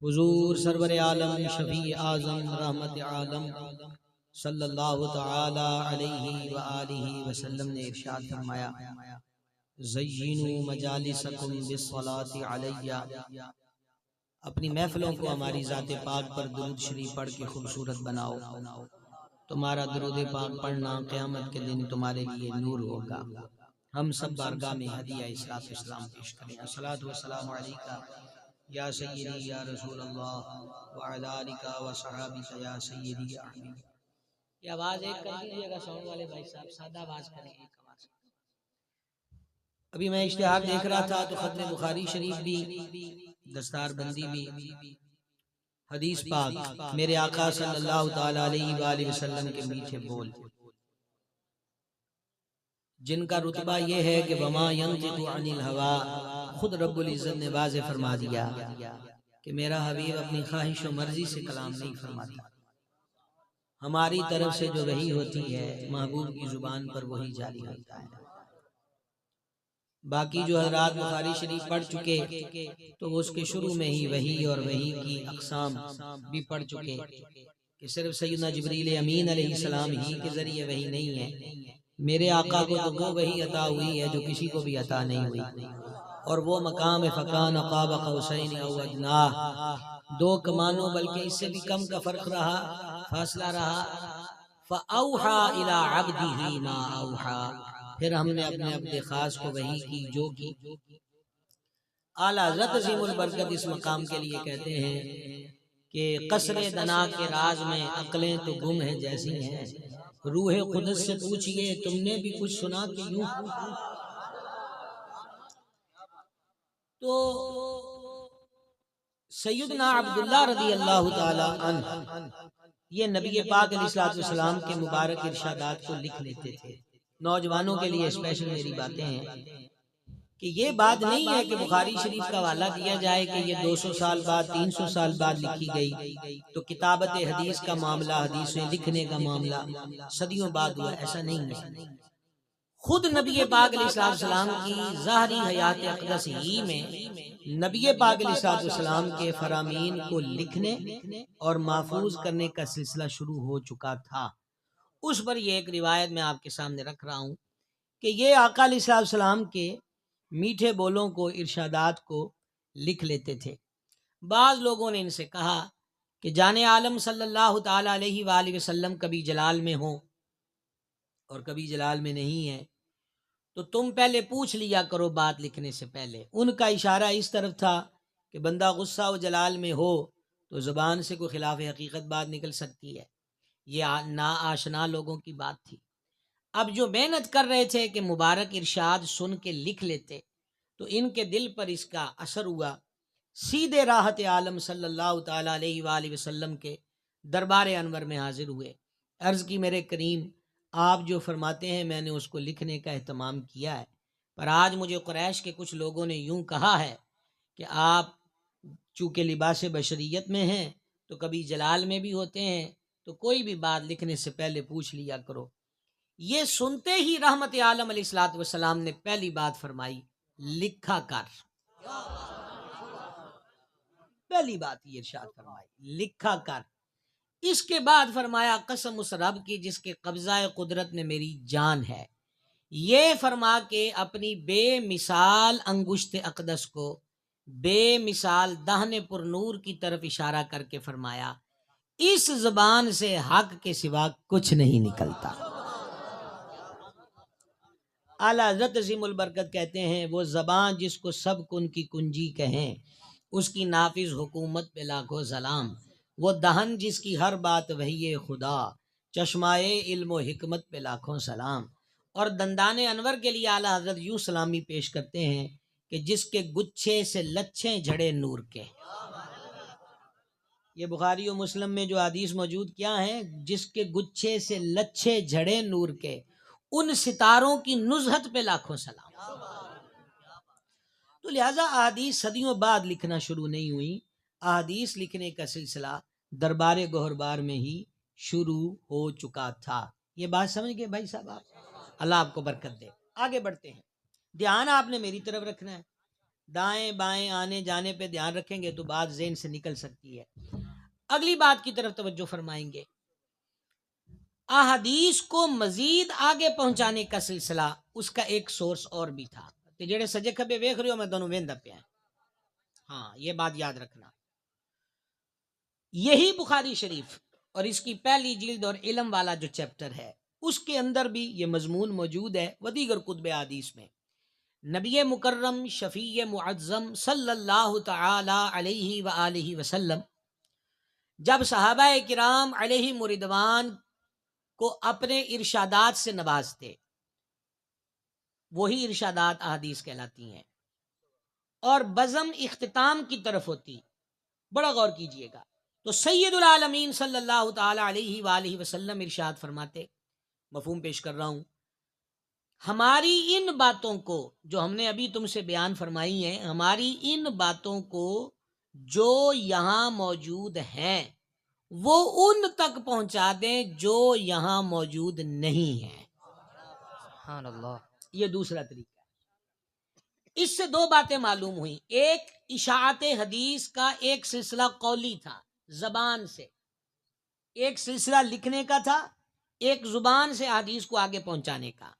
حضور سرور عالم شفیع اعظم رحمت عالم صلی اللہ تعالی علیہ وآلہ وسلم نے ارشاد فرمایا زینوا مجالسکم بالصلاۃ علی، اپنی محفلوں کو ہماری ذات پاک پر درود شریف پڑھ کے خوبصورت بناؤ، تمہارا درود پاک پڑھنا قیامت کے دن تمہارے لیے نور ہوگا۔ ہم سب بارگاہ میں ہدیہ اصلاۃ اسلام پیش کریں۔ الصلاۃ والسلام علیکہ یا سیدی یا رسول اللہ وعلی آلک و صحابک یا سیدی یا حبیبی۔ یہ آواز ایک کر دیجیے گا ساؤنڈ والے بھائی صاحب، سادہ آواز کریں، ایک آواز۔ ابھی میں اشتہار دیکھ رہا تھا تو ختم بخاری شریف بھی، دستار بندی بھی، حدیث پاک، میرے آقا صلی اللہ تعالی علیہ وآلہ وسلم کے میٹھے بول، جن کا رتبہ یہ ہے کہ وما ینطق عن الہوی، خود رب العزت نے واضح فرما دیا کہ میرا حبیب اپنی خواہش و مرضی سے کلام نہیں فرماتا، ہماری طرف سے جو وحی ہوتی ہے محبوب کی زبان پر وہی جاری ہوتا ہے۔ باقی جو حضرات بخاری شریف پڑھ چکے تو وہ اس کے شروع میں ہی وحی اور وحی کی اقسام بھی پڑھ چکے کہ صرف سیدنا جبریل امین علیہ السلام ہی کے ذریعے وحی نہیں ہے، میرے آقا کو تو وہ وحی عطا ہوئی ہے جو کسی کو بھی عطا نہیں ہوئی، اور وہ مقام فکان قاب قوسین او ادنی، دو کمانوں بلکہ اس سے بھی کم کا فرق رہا، فاصلہ رہا۔ فاوحى الى عبده ما اوحى، پھر ہم نے اپنے عبد خاص کو وحی کی جو کی۔ اعلیٰ حضرت عظیم البرکت اس مقام کے لیے کہتے ہیں کہ قصر دنا کے راز میں عقلیں تو گم ہیں جیسی ہیں، روح قدس سے پوچھئے تم نے بھی کچھ سنا کہ یوں۔ تو سیدنا عبداللہ رضی اللہ تعالی عنہ یہ نبی پاک علیہ السلام کے مبارک ارشادات کو لکھ لیتے تھے۔ نوجوانوں کے لیے اسپیشل میری باتیں ہیں کہ یہ بات نہیں ہے کہ بخاری شریف کا حوالہ دیا جائے کہ یہ 200 سال بعد 300 سال بعد لکھی گئی تو کتابت حدیث کا معاملہ، حدیثیں لکھنے کا معاملہ صدیوں بعد ہوا، ایسا نہیں ہے۔ خود نبی پاک علیہ السلام کی ظاہری حیات اقدس ہی میں نبی پاک علیہ السلام کے فرامین کو لکھنے اور محفوظ کرنے کا سلسلہ شروع ہو چکا تھا۔ اس پر یہ ایک روایت میں آپ کے سامنے رکھ رہا ہوں کہ یہ آقا علیہ السلام کے میٹھے بولوں کو، ارشادات کو لکھ لیتے تھے۔ بعض لوگوں نے ان سے کہا کہ جان عالم صلی اللہ تعالی علیہ وآلہ وسلم کبھی جلال میں ہوں اور کبھی جلال میں نہیں ہے، تو تم پہلے پوچھ لیا کرو بات لکھنے سے پہلے۔ ان کا اشارہ اس طرف تھا کہ بندہ غصہ و جلال میں ہو تو زبان سے کوئی خلاف حقیقت بات نکل سکتی ہے، یہ نا آشنا لوگوں کی بات تھی۔ اب جو محنت کر رہے تھے کہ مبارک ارشاد سن کے لکھ لیتے تو ان کے دل پر اس کا اثر ہوا، سیدھے راحت عالم صلی اللہ تعالی علیہ وآلہ وسلم کے دربار انور میں حاضر ہوئے۔ عرض کی میرے کریم آپ جو فرماتے ہیں میں نے اس کو لکھنے کا اہتمام کیا ہے، پر آج مجھے قریش کے کچھ لوگوں نے یوں کہا ہے کہ آپ چونکہ لباس بشریت میں ہیں تو کبھی جلال میں بھی ہوتے ہیں، تو کوئی بھی بات لکھنے سے پہلے پوچھ لیا کرو۔ یہ سنتے ہی رحمت عالم علیہ السلام نے پہلی بات فرمائی، لکھا کر۔ پہلی بات یہ ارشاد فرمائی، لکھا کر۔ اس کے بعد فرمایا قسم اس رب کی جس کے قبضہ قدرت میں میری جان ہے، یہ فرما کے اپنی بے مثال انگشت اقدس کو بے مثال دہن پر نور کی طرف اشارہ کر کے فرمایا اس زبان سے حق کے سوا کچھ نہیں نکلتا۔ اعلیٰ حضرت عظیم البرکت کہتے ہیں وہ زبان جس کو سب کن کی کنجی کہیں، اس کی نافذ حکومت پہ لاکھوں سلام، وہ دہن جس کی ہر بات وحی خدا، چشمائے علم و حکمت پہ لاکھوں سلام۔ اور دندان انور کے لیے اعلیٰ حضرت یوں سلامی پیش کرتے ہیں کہ جس کے گچھے سے لچھیں جھڑے نور کے۔ یہ بخاری و مسلم میں جو حدیث موجود کیا ہے، جس کے گچھے سے لچھے جھڑے نور کے، ان ستاروں کی نزہت پہ لاکھوں سلام۔ تو لہٰذا احادیث صدیوں بعد لکھنا شروع نہیں ہوئی، احادیث لکھنے کا سلسلہ دربار گوہربار میں ہی شروع ہو چکا تھا۔ یہ بات سمجھ گئے بھائی صاحب آپ؟ اللہ آپ کو برکت دے۔ آگے بڑھتے ہیں، دھیان آپ نے میری طرف رکھنا ہے۔ دائیں بائیں آنے جانے پہ دھیان رکھیں گے تو بات ذہن سے نکل سکتی ہے۔ اگلی بات کی طرف توجہ فرمائیں گے، احادیث کو مزید آگے پہنچانے کا سلسلہ اس کا ایک سورس اور بھی تھا۔ تو جڑے سجے کھبے ویکھ رہے ہو میں دونوں ویندا پیا، ہاں یہ بات یاد رکھنا، یہی بخاری شریف اور اس کی پہلی جلد اور علم والا جو چیپٹر ہے اس کے اندر بھی یہ مضمون موجود ہے، و دیگر کتب حدیث میں نبی مکرم شفیع معظم صلی اللہ تعالی علیہ وآلہ وسلم جب صحابہ کرام علیہ مردوان کو اپنے ارشادات سے نوازتے، وہی ارشادات احادیث کہلاتی ہیں، اور بزم اختتام کی طرف ہوتی، بڑا غور کیجئے گا، تو سید العالمین صلی اللہ تعالی علیہ وآلہ وسلم ارشاد فرماتے، مفہوم پیش کر رہا ہوں، ہماری ان باتوں کو جو ہم نے ابھی تم سے بیان فرمائی ہیں، ہماری ان باتوں کو جو یہاں موجود ہیں وہ ان تک پہنچا دیں جو یہاں موجود نہیں ہیں۔ سبحان اللہ۔ یہ دوسرا طریقہ ہے۔ اس سے دو باتیں معلوم ہوئیں، ایک اشاعت حدیث کا ایک سلسلہ قولی تھا زبان سے، ایک سلسلہ لکھنے کا تھا، ایک زبان سے حدیث کو آگے پہنچانے کا،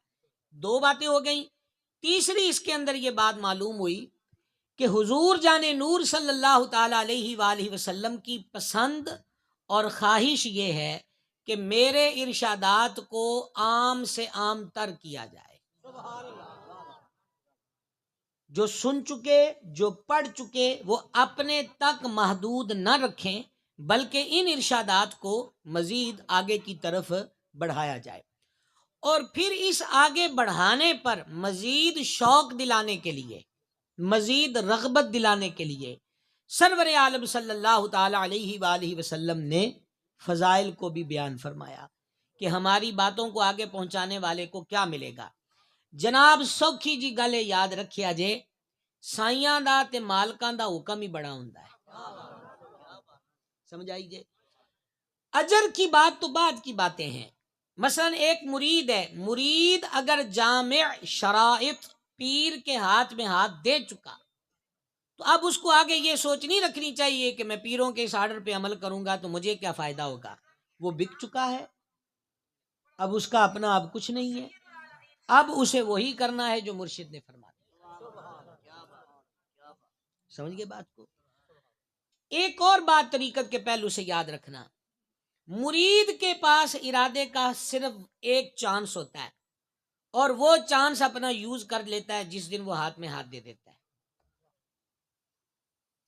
دو باتیں ہو گئیں۔ تیسری اس کے اندر یہ بات معلوم ہوئی کہ حضور جان نور صلی اللہ تعالی علیہ وآلہ وسلم کی پسند اور خواہش یہ ہے کہ میرے ارشادات کو عام سے عام تر کیا جائے، جو سن چکے جو پڑھ چکے وہ اپنے تک محدود نہ رکھیں بلکہ ان ارشادات کو مزید آگے کی طرف بڑھایا جائے، اور پھر اس آگے بڑھانے پر مزید شوق دلانے کے لیے، مزید رغبت دلانے کے لیے سرور عالم صلی اللہ تعالی علیہ وآلہ وسلم نے فضائل کو بھی بیان فرمایا کہ ہماری باتوں کو آگے پہنچانے والے کو کیا ملے گا۔ جناب سوکھی جی گلے یاد رکھیا جے، سائیاں دا تے مالکاں دا حکم ہی بڑا ہوندا ہے، سمجھ آئی جے۔ اجر کی بات تو بعد کی باتیں ہیں، مثلا ایک مرید ہے، مرید اگر جامع شرائط پیر کے ہاتھ میں ہاتھ دے چکا تو اب اس کو آگے یہ سوچ نہیں رکھنی چاہیے کہ میں پیروں کے اس آرڈر پہ عمل کروں گا تو مجھے کیا فائدہ ہوگا، وہ بک چکا ہے، اب اس کا اپنا اب کچھ نہیں ہے، اب اسے وہی کرنا ہے جو مرشد نے فرمایا۔ سمجھ گئے بات کو۔ ایک اور بات طریقت کے پہلو سے یاد رکھنا، مرید کے پاس ارادے کا صرف ایک چانس ہوتا ہے، اور وہ چانس اپنا یوز کر لیتا ہے جس دن وہ ہاتھ میں ہاتھ دے دیتا ہے۔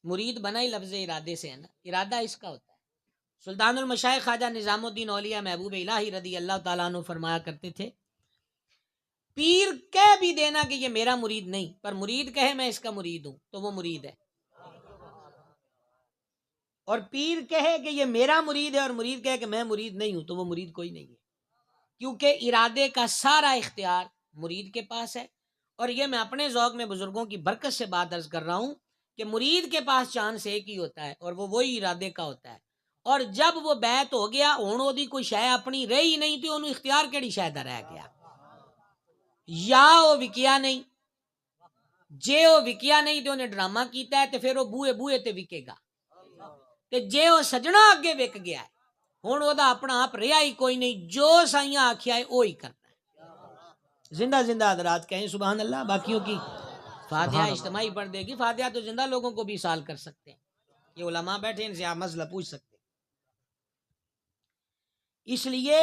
مرید بنا ہی لفظ ارادے سے ہے نا، ارادہ اس کا ہوتا ہے۔ سلطان المشائخ خواجہ نظام الدین اولیاء محبوب الہی رضی اللہ تعالیٰ عنہ فرمایا کرتے تھے، پیر کہہ بھی دینا کہ یہ میرا مرید نہیں، پر مرید کہے میں اس کا مرید ہوں تو وہ مرید ہے، اور پیر کہے کہ یہ میرا مرید ہے اور مرید کہے کہ میں مرید نہیں ہوں تو وہ مرید کوئی نہیں ہے، کیونکہ ارادے کا سارا اختیار مرید کے پاس ہے۔ اور یہ میں اپنے ذوق میں بزرگوں کی برکت سے بات عرض کر رہا ہوں کہ مرید کے پاس چانس ایک ہی ہوتا ہے اور وہ وہی ارادے کا ہوتا ہے، اور جب وہ بیعت ہو گیا ہن وہ دی کوئی شے اپنی رہی نہیں تو انہوں اختیار کیڑی شے دا رہ گیا، یا وہ وکیا نہیں، جے وہ وکیا نہیں تو انہیں ڈرامہ کیتا ہے تو پھر وہ بوئے بوئے تے وکے گا، تے جے وہ سجنا اگے وک گیا ہے ہن وہ دا اپنا آپ رہا ہی کوئی نہیں، جو سائیاں آکھیا ہے وہی کرنا ہے۔ زندہ زندہ حضرات کہیں سبحان اللہ، باقیوں کی فاتحہ سبحان اللہ۔ اجتماعی پڑھ دے گی، فاتحہ تو زندہ لوگوں کو بھی سال کر سکتے ہیں، یہ علماء بیٹھے ان سے آپ مسئلہ پوچھ سکتے ہیں۔ اس لیے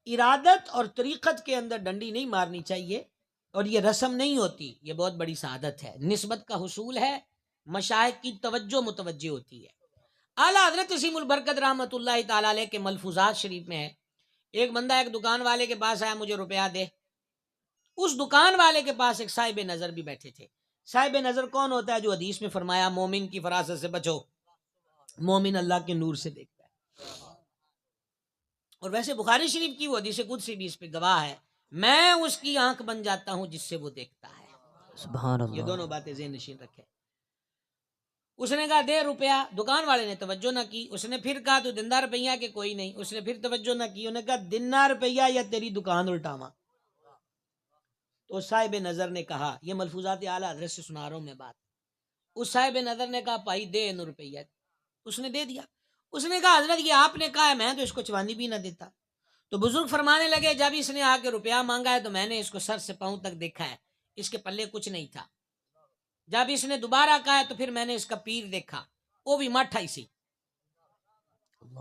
ارادت اور طریقت کے اندر ڈنڈی نہیں مارنی چاہیے، اور یہ رسم نہیں ہوتی، یہ بہت بڑی سعادت ہے، نسبت کا حصول ہے، مشائخ کی توجہ متوجہ ہوتی ہے۔ اعلیٰ حضرت عظیم البرکت رحمۃ اللہ تعالی علیہ کے ملفوظات شریف میں ہے، ایک بندہ ایک دکان والے کے پاس آیا، مجھے روپیہ دے۔ اس دکان والے کے پاس ایک صاحب نظر بھی بیٹھے تھے۔ صاحب نظر کون ہوتا ہے؟ جو حدیث میں فرمایا مومن کی فراست سے بچو، مومن اللہ کے نور سے دیکھتا ہے، اور ویسے بخاری شریف کی وہ حدیث قدسی بھی اس پہ گواہ ہے، میں اس کی آنکھ بن جاتا ہوں جس سے وہ دیکھتا ہے۔ سبحان یہ اللہ۔ دونوں باتیں ذہن نشین رکھے۔ اس نے کہا دے روپیہ، دکان والے نے توجہ نہ کی، اس نے پھر کہا تو دندہ روپیہ کہ کوئی نہیں، اس نے پھر توجہ نہ کی، انہوں نے کہا دنا روپیہ یا تیری دکان الٹاواں۔ تو صاحب نظر نے کہا، یہ ملفوظات اعلیٰ حضرت سے سنا رہا ہوں میں بات، اس صاحب نظر نے کہا بھائی دے 100 روپیہ، اس نے دے دیا۔ اس نے کہا حضرت یہ آپ نے کہا ہے، میں تو اس کو چوانی بھی نہ دیتا۔ تو بزرگ فرمانے لگے جب اس نے آ کے روپیہ مانگا ہے تو میں نے اس کو سر سے پاؤں تک دیکھا ہے، اس کے پلے کچھ نہیں تھا۔ جب اس نے دوبارہ کہا ہے تو پھر میں نے اس کا پیر دیکھا، وہ بھی مٹھ آئی سی۔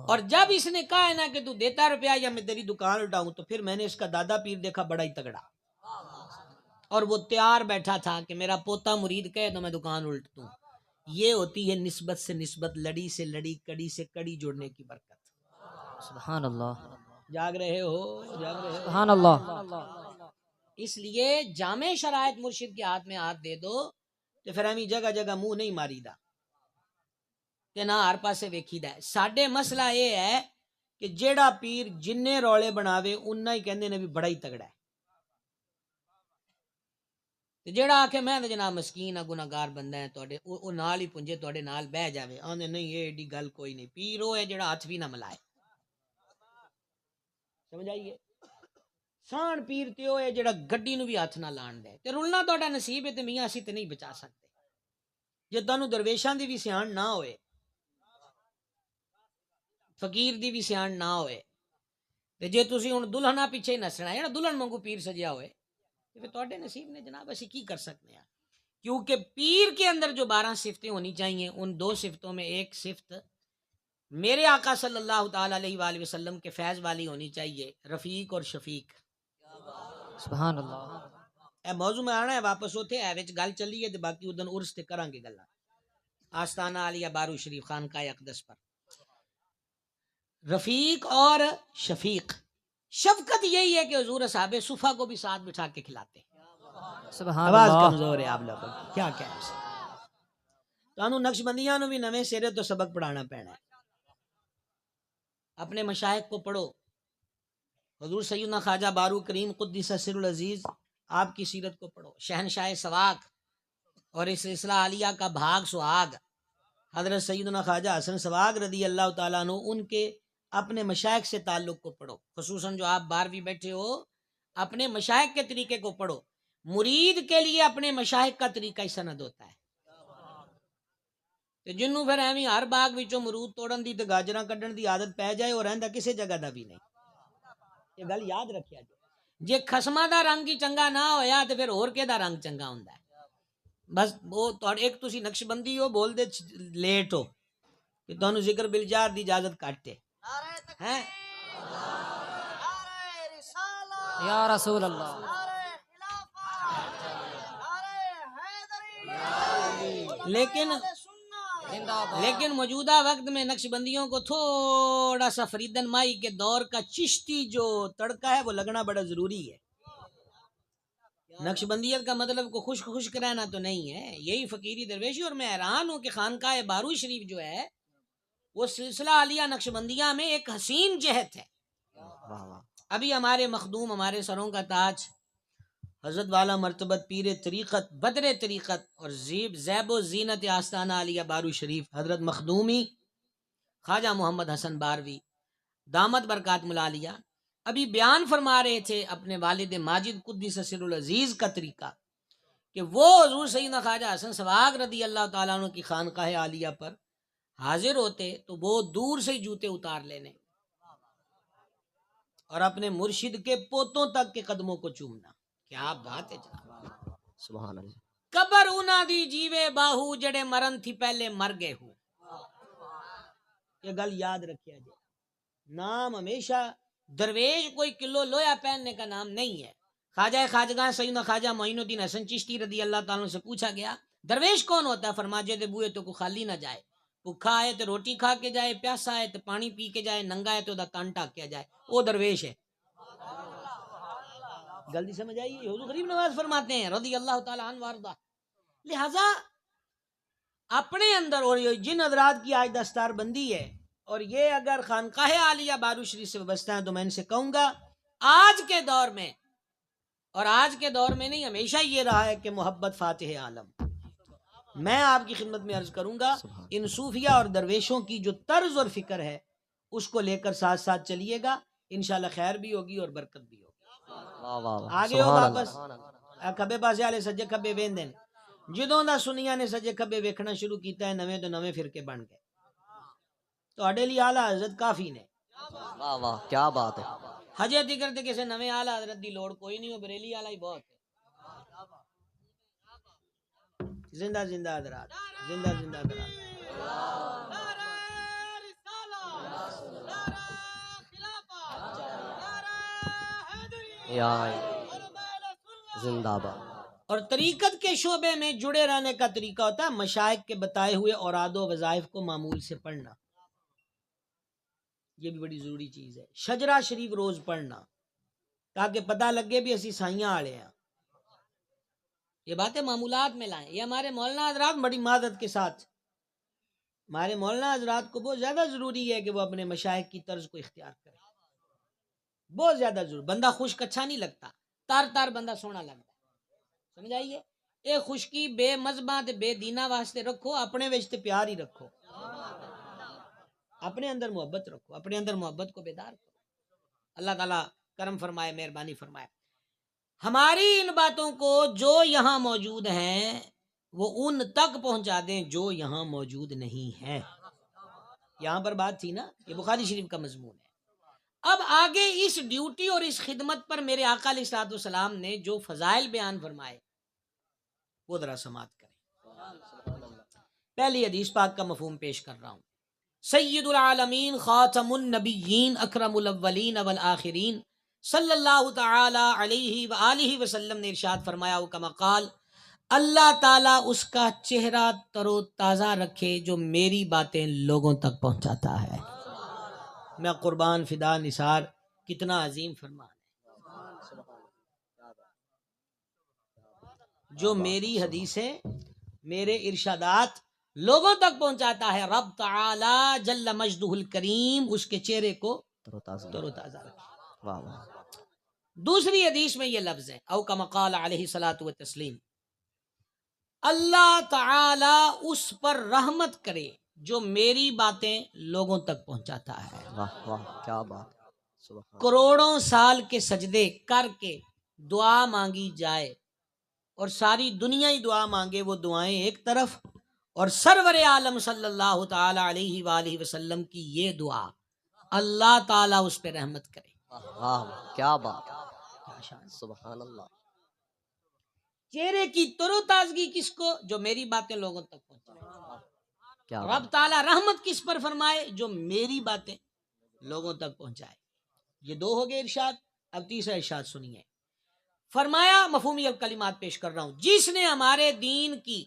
اور جب اس نے کہا ہے نا کہ تو دیتا روپیہ یا میں تیری دکان اٹھاؤں، تو پھر میں نے اس کا دادا پیر دیکھا بڑا ہی تگڑا، اور وہ تیار بیٹھا تھا کہ میرا پوتا مرید کہے تو میں دکان الٹ دوں۔ یہ ہوتی ہے نسبت سے نسبت، لڑی سے لڑی، کڑی سے کڑی جوڑنے کی برکت۔ سبحان اللہ، جاگ رہے ہو، جاگ رہے ہو۔ سبحان اللہ۔ اس لیے جامع شرائط مرشد کے ہاتھ میں ہاتھ دے دو تو پھر ہمیں جگہ جگہ منہ نہیں ماری دا کہ نہ ہر پاسے ویکھی دا ہے۔ ساڈے مسئلہ یہ ہے کہ جیڑا پیر جننے رولے بناوے انہاں ہی کہندے نے بھی بڑا ہی تگڑا ہے، تے جیڑا آکھے میں تے جناب مسکین آ گناہگار بندہ ہے تواڈے، او نال ہی پنجے تواڈے نال بہ جاوے، آندے نہیں یہ ایڈی گل کوئی نہیں۔ پیر وہ ہے جیڑا ہاتھ بھی نہ ملائے، سمجھ آئیے؟ سان پیر تے وہ ہے جیڑا گڈی نو بھی ہاتھ نہ لان دے۔ تے رلنا تہاڈا نصیب ہے تے میاں اسی تے نہیں بچا سکتے۔ جے تانوں درویشاں دی بھی سیان نہ ہوئے، فقیر دی بھی سیان نہ ہوئے، تے جے تسی ہن دلہنا پیچھے ہی نسنا ہے نا، دلہن منگو پیر سجیا ہوئے، تے پھر تہاڈے نصیب نے جناب، اسی کی کر سکتے ہیں؟ کیونکہ پیر کے اندر جو 12 صفتیں ہونی چاہیے، ان 2 صفتوں میں ایک صفت میرے آقا صلی اللہ تعالی علیہ وآلہ وسلم کے فیض والی ہونی چاہیے، رفیق اور شفیق۔ سبحان اللہ۔ اے موضوع میں آنا ہے واپس ہوتے ہے وچ گل چلی ہے تے باقی ادن عرس تے کران گے گلاں آستانہ عالیہ بارو شریف خانقاہ اقدس پر۔ رفیق اور شفیق، شفقت یہی ہے کہ حضور اصحاب صفا کو بھی ساتھ بٹھا کے کھلاتے۔ سبحان آواز اللہ۔ کمزور ہے آپ لوگوں کی، کیا کہیں سے تانوں نقش بندیاں نو بھی نویں سرے تو سبق پڑھانا پینا ہے۔ اپنے مشائخ کو پڑھو، حضور سیدنا خواجہ بارو کریم قدس سر العزیز آپ کی سیرت کو پڑھو، شہنشاہ سواق اور اس سلسلہ عالیہ کا بھاگ سہاگ حضرت سیدنا خواجہ حسن سواق رضی اللہ تعالیٰ عنہ، ان کے اپنے مشائخ سے تعلق کو پڑھو، خصوصاً جو آپ 12ویں بیٹھے ہو اپنے مشائخ کے طریقے کو پڑھو۔ مرید کے لیے اپنے مشائخ کا طریقہ ہی سند ہوتا ہے، کہ جنوں پھر ایویں ہر باغ وچوں مرود توڑن دی تے گاجراں کڈن دی عادت پی جائے اور رہندا کسے جگہ دا بھی نہیں۔ یہ گل یاد رکھیا جے خسماں دا رنگ ہی چنگا نہ ہویا تے پھر اور کیدا رنگ چنگا ہوندا ہے؟ بس وہ ایک تسی نقش بندی ہو، بول دے لیٹ ہو کہ تانوں ذکر بالجار دی اجازت کٹے ہیں۔ یا رسول اللہ۔ لیکن موجودہ وقت میں نقش بندیوں کو تھوڑا سا فریدن مائی کے دور کا چشتی جو تڑکا ہے وہ لگنا بڑا ضروری ہے۔ نقش بندیت کا مطلب کو خشک خشک رہنا تو نہیں ہے، یہی فقیری درویشی۔ اور میں حیران ہوں کہ خانقاہ بارو شریف جو ہے وہ سلسلہ عالیہ نقش بندیہ میں ایک حسین جہت ہے۔ ابھی ہمارے مخدوم، ہمارے سروں کا تاج، حضرت والا مرتبت پیر طریقت، بدر طریقت اور زیب و زینت آستانہ عالیہ بارو شریف حضرت مخدومی خواجہ محمد حسن باروی دامت برکات ملالیہ ابھی بیان فرما رہے تھے اپنے والد ماجد قدس سر العزیز کا طریقہ، کہ وہ حضور سیدنا خواجہ حسن سواق رضی اللہ تعالیٰ عنہ کی خانقاہ عالیہ پر حاضر ہوتے تو وہ دور سے ہی جوتے اتار لینے اور اپنے مرشد کے پوتوں تک کے قدموں کو چومنا۔ کیا بات ہے جناب، سبحان اللہ۔ قبر اونا دی جیوے باہو جڑے مرن تھی پہلے مر گئے ہو۔ یہ گل یاد رکھیا جائے، نام ہمیشہ درویش کوئی کلو لویا پہننے کا نام نہیں ہے۔ خواجہ خواجگاں سیدنا خواجہ معین الدین حسن چشتی رضی اللہ تعالیٰ عنہ سے پوچھا گیا درویش کون ہوتا ہے؟ فرمایا دے بوئے تو کو خالی نہ جائے، بھوکا آئے تو روٹی کھا کے جائے، پیاسا آئے تو پانی پی کے جائے، ننگا ہے تو دا کان ٹاک کے جائے، وہ درویش ہے۔ جلدی سمجھ آئیے، حضور غریب نواز فرماتے ہیں رضی اللہ تعالیٰ عنہ وارضہ۔ لہذا اپنے اندر، اور جن حضرات کی آج دستار بندی ہے اور یہ اگر خانقاہ عالیہ بارو شریف سے وابستہ ہیں تو میں ان سے کہوں گا آج کے دور میں، اور آج کے دور میں نہیں ہمیشہ یہ رہا ہے کہ محبت فاتح عالم، میں آپ کی خدمت میں عرض کروں گا ان صوفیہ اور درویشوں کی جو طرز اور فکر ہے اس کو لے کر ساتھ ساتھ چلیے گا، انشاءاللہ خیر بھی ہوگی اور برکت بھی ہوگی۔ آگے ہو واپس کھبے پاسے والے سجے کھبے ویندن جدوں دا سنیاں نے سجے کھبے ویکھنا شروع کیتا ہے نویں تو نویں فرقے بن گئے. تہاڈے لیے اعلیٰ حضرت کافی نے. واہ واہ کیا بات ہے. ہجے تیکر تے کسے نویں اعلیٰ حضرت دی لوڑ کوئی نہیں، ہو بریلی والا ہی بہت ہے. زندہ زندہ حضرات، زندہ زندہ حضرات. یا زندہ باد. اور طریقت کے شعبے میں جڑے رہنے کا طریقہ ہوتا ہے مشائخ کے بتائے ہوئے اوراد و وظائف کو معمول سے پڑھنا. یہ بھی بڑی ضروری چیز ہے. شجرہ شریف روز پڑھنا تاکہ پتہ لگے بھی اسی سائیاں آڑے ہیں. یہ باتیں معمولات میں لائیں. یہ ہمارے مولانا حضرات بڑی معذرت کے ساتھ، ہمارے مولانا حضرات کو بہت زیادہ ضروری ہے کہ وہ اپنے مشائخ کی طرز کو اختیار کریں. بہت زیادہ ضرور. بندہ خشک اچھا نہیں لگتا، تار تار بندہ سونا لگتا ہے. سمجھائیے، اے خشکی بے مذہباں تے بے دینہ واسطے رکھو، اپنے وچ تے پیار ہی رکھو، اپنے اندر محبت رکھو، اپنے اندر محبت کو بیدار کرو. اللہ تعالیٰ کرم فرمائے، مہربانی فرمائے. ہماری ان باتوں کو جو یہاں موجود ہیں وہ ان تک پہنچا دیں جو یہاں موجود نہیں ہیں. یہاں پر بات تھی نا، یہ بخاری شریف کا مضمون ہے. اب آگے اس ڈیوٹی اور اس خدمت پر میرے آقا علیہ الصلوۃ والسلام نے جو فضائل بیان فرمائے وہ ذرا سماعت کریں. پہلی حدیث پاک کا مفہوم پیش کر رہا ہوں. سید العالمین خاتم النبیین اکرم الاولین والآخرین صلی اللہ تعالی علیہ وآلہ وسلم نے ارشاد فرمایا کما قال، اللہ تعالیٰ اس کا چہرہ تر و تازہ رکھے جو میری باتیں لوگوں تک پہنچاتا ہے. میں قربان فدا نثار، کتنا عظیم فرمان ہے. جو میری حدیثیں، میرے ارشادات لوگوں تک پہنچاتا ہے، رب تعالی جل مجدہ الکریم اس کے چہرے کو تر و تازہ رکھے. دوسری حدیث میں یہ لفظ ہے او کما قال علیہ الصلوۃ والتسلیم، اللہ تعالی اس پر رحمت کرے جو میری باتیں لوگوں تک پہنچاتا ہے. واہ واہ کیا بات. کروڑوں سال کے سجدے کر کے دعا مانگی جائے اور ساری دنیا ہی دعا مانگے، وہ دعائیں ایک طرف، اور سرور عالم صلی اللہ تعالی علیہ وآلہ وسلم کی یہ دعا، اللہ تعالیٰ اس پہ رحمت کرے. واہ کیا بات. سبحان اللہ. چہرے کی تر و تازگی کس کو؟ جو میری باتیں لوگوں تک پہنچائے. رب تعالیٰ رحمت کس پر فرمائے؟ جو میری باتیں لوگوں تک پہنچائے. یہ دو ہو گئے ارشاد. اب تیسرا ارشاد سنیے. فرمایا، مفہومی کلمات پیش کر رہا ہوں، جس نے ہمارے دین کی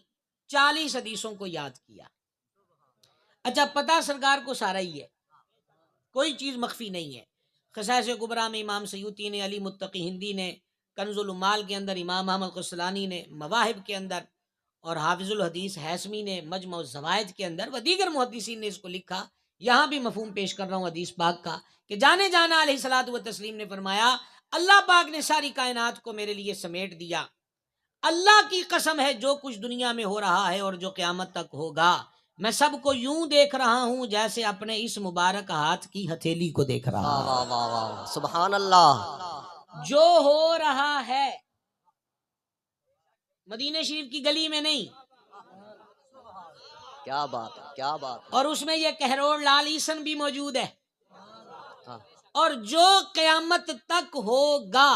40 حدیثوں کو یاد کیا. اچھا، پتہ سرکار کو سارا ہی ہے، کوئی چیز مخفی نہیں ہے. خصائص کبریٰ میں امام سیوطی نے، علی متقی ہندی نے، کنز العمال کے اندر امام احمد قسطلانی نے، مواہب کے اندر، اور حافظ الحدیث ہیثمی نے مجمع الزوائد کے اندر و دیگر محدثین نے اس کو لکھا. یہاں بھی مفہوم پیش کر رہا ہوں حدیث پاک کا کہ جانے جانا علیہ الصلوۃ والتسلیم نے فرمایا، اللہ پاک نے ساری کائنات کو میرے لیے سمیٹ دیا. اللہ کی قسم ہے جو کچھ دنیا میں ہو رہا ہے اور جو قیامت تک ہوگا، میں سب کو یوں دیکھ رہا ہوں جیسے اپنے اس مبارک ہاتھ کی ہتھیلی کو دیکھ رہا ہوں. واہ واہ واہ سبحان اللہ. جو ہو رہا ہے مدینہ شریف کی گلی میں نہیں، کیا بات ہے کیا بات. اور اس میں یہ کہروڑ لال عیسن بھی موجود ہے، ہاں. اور جو قیامت تک ہوگا.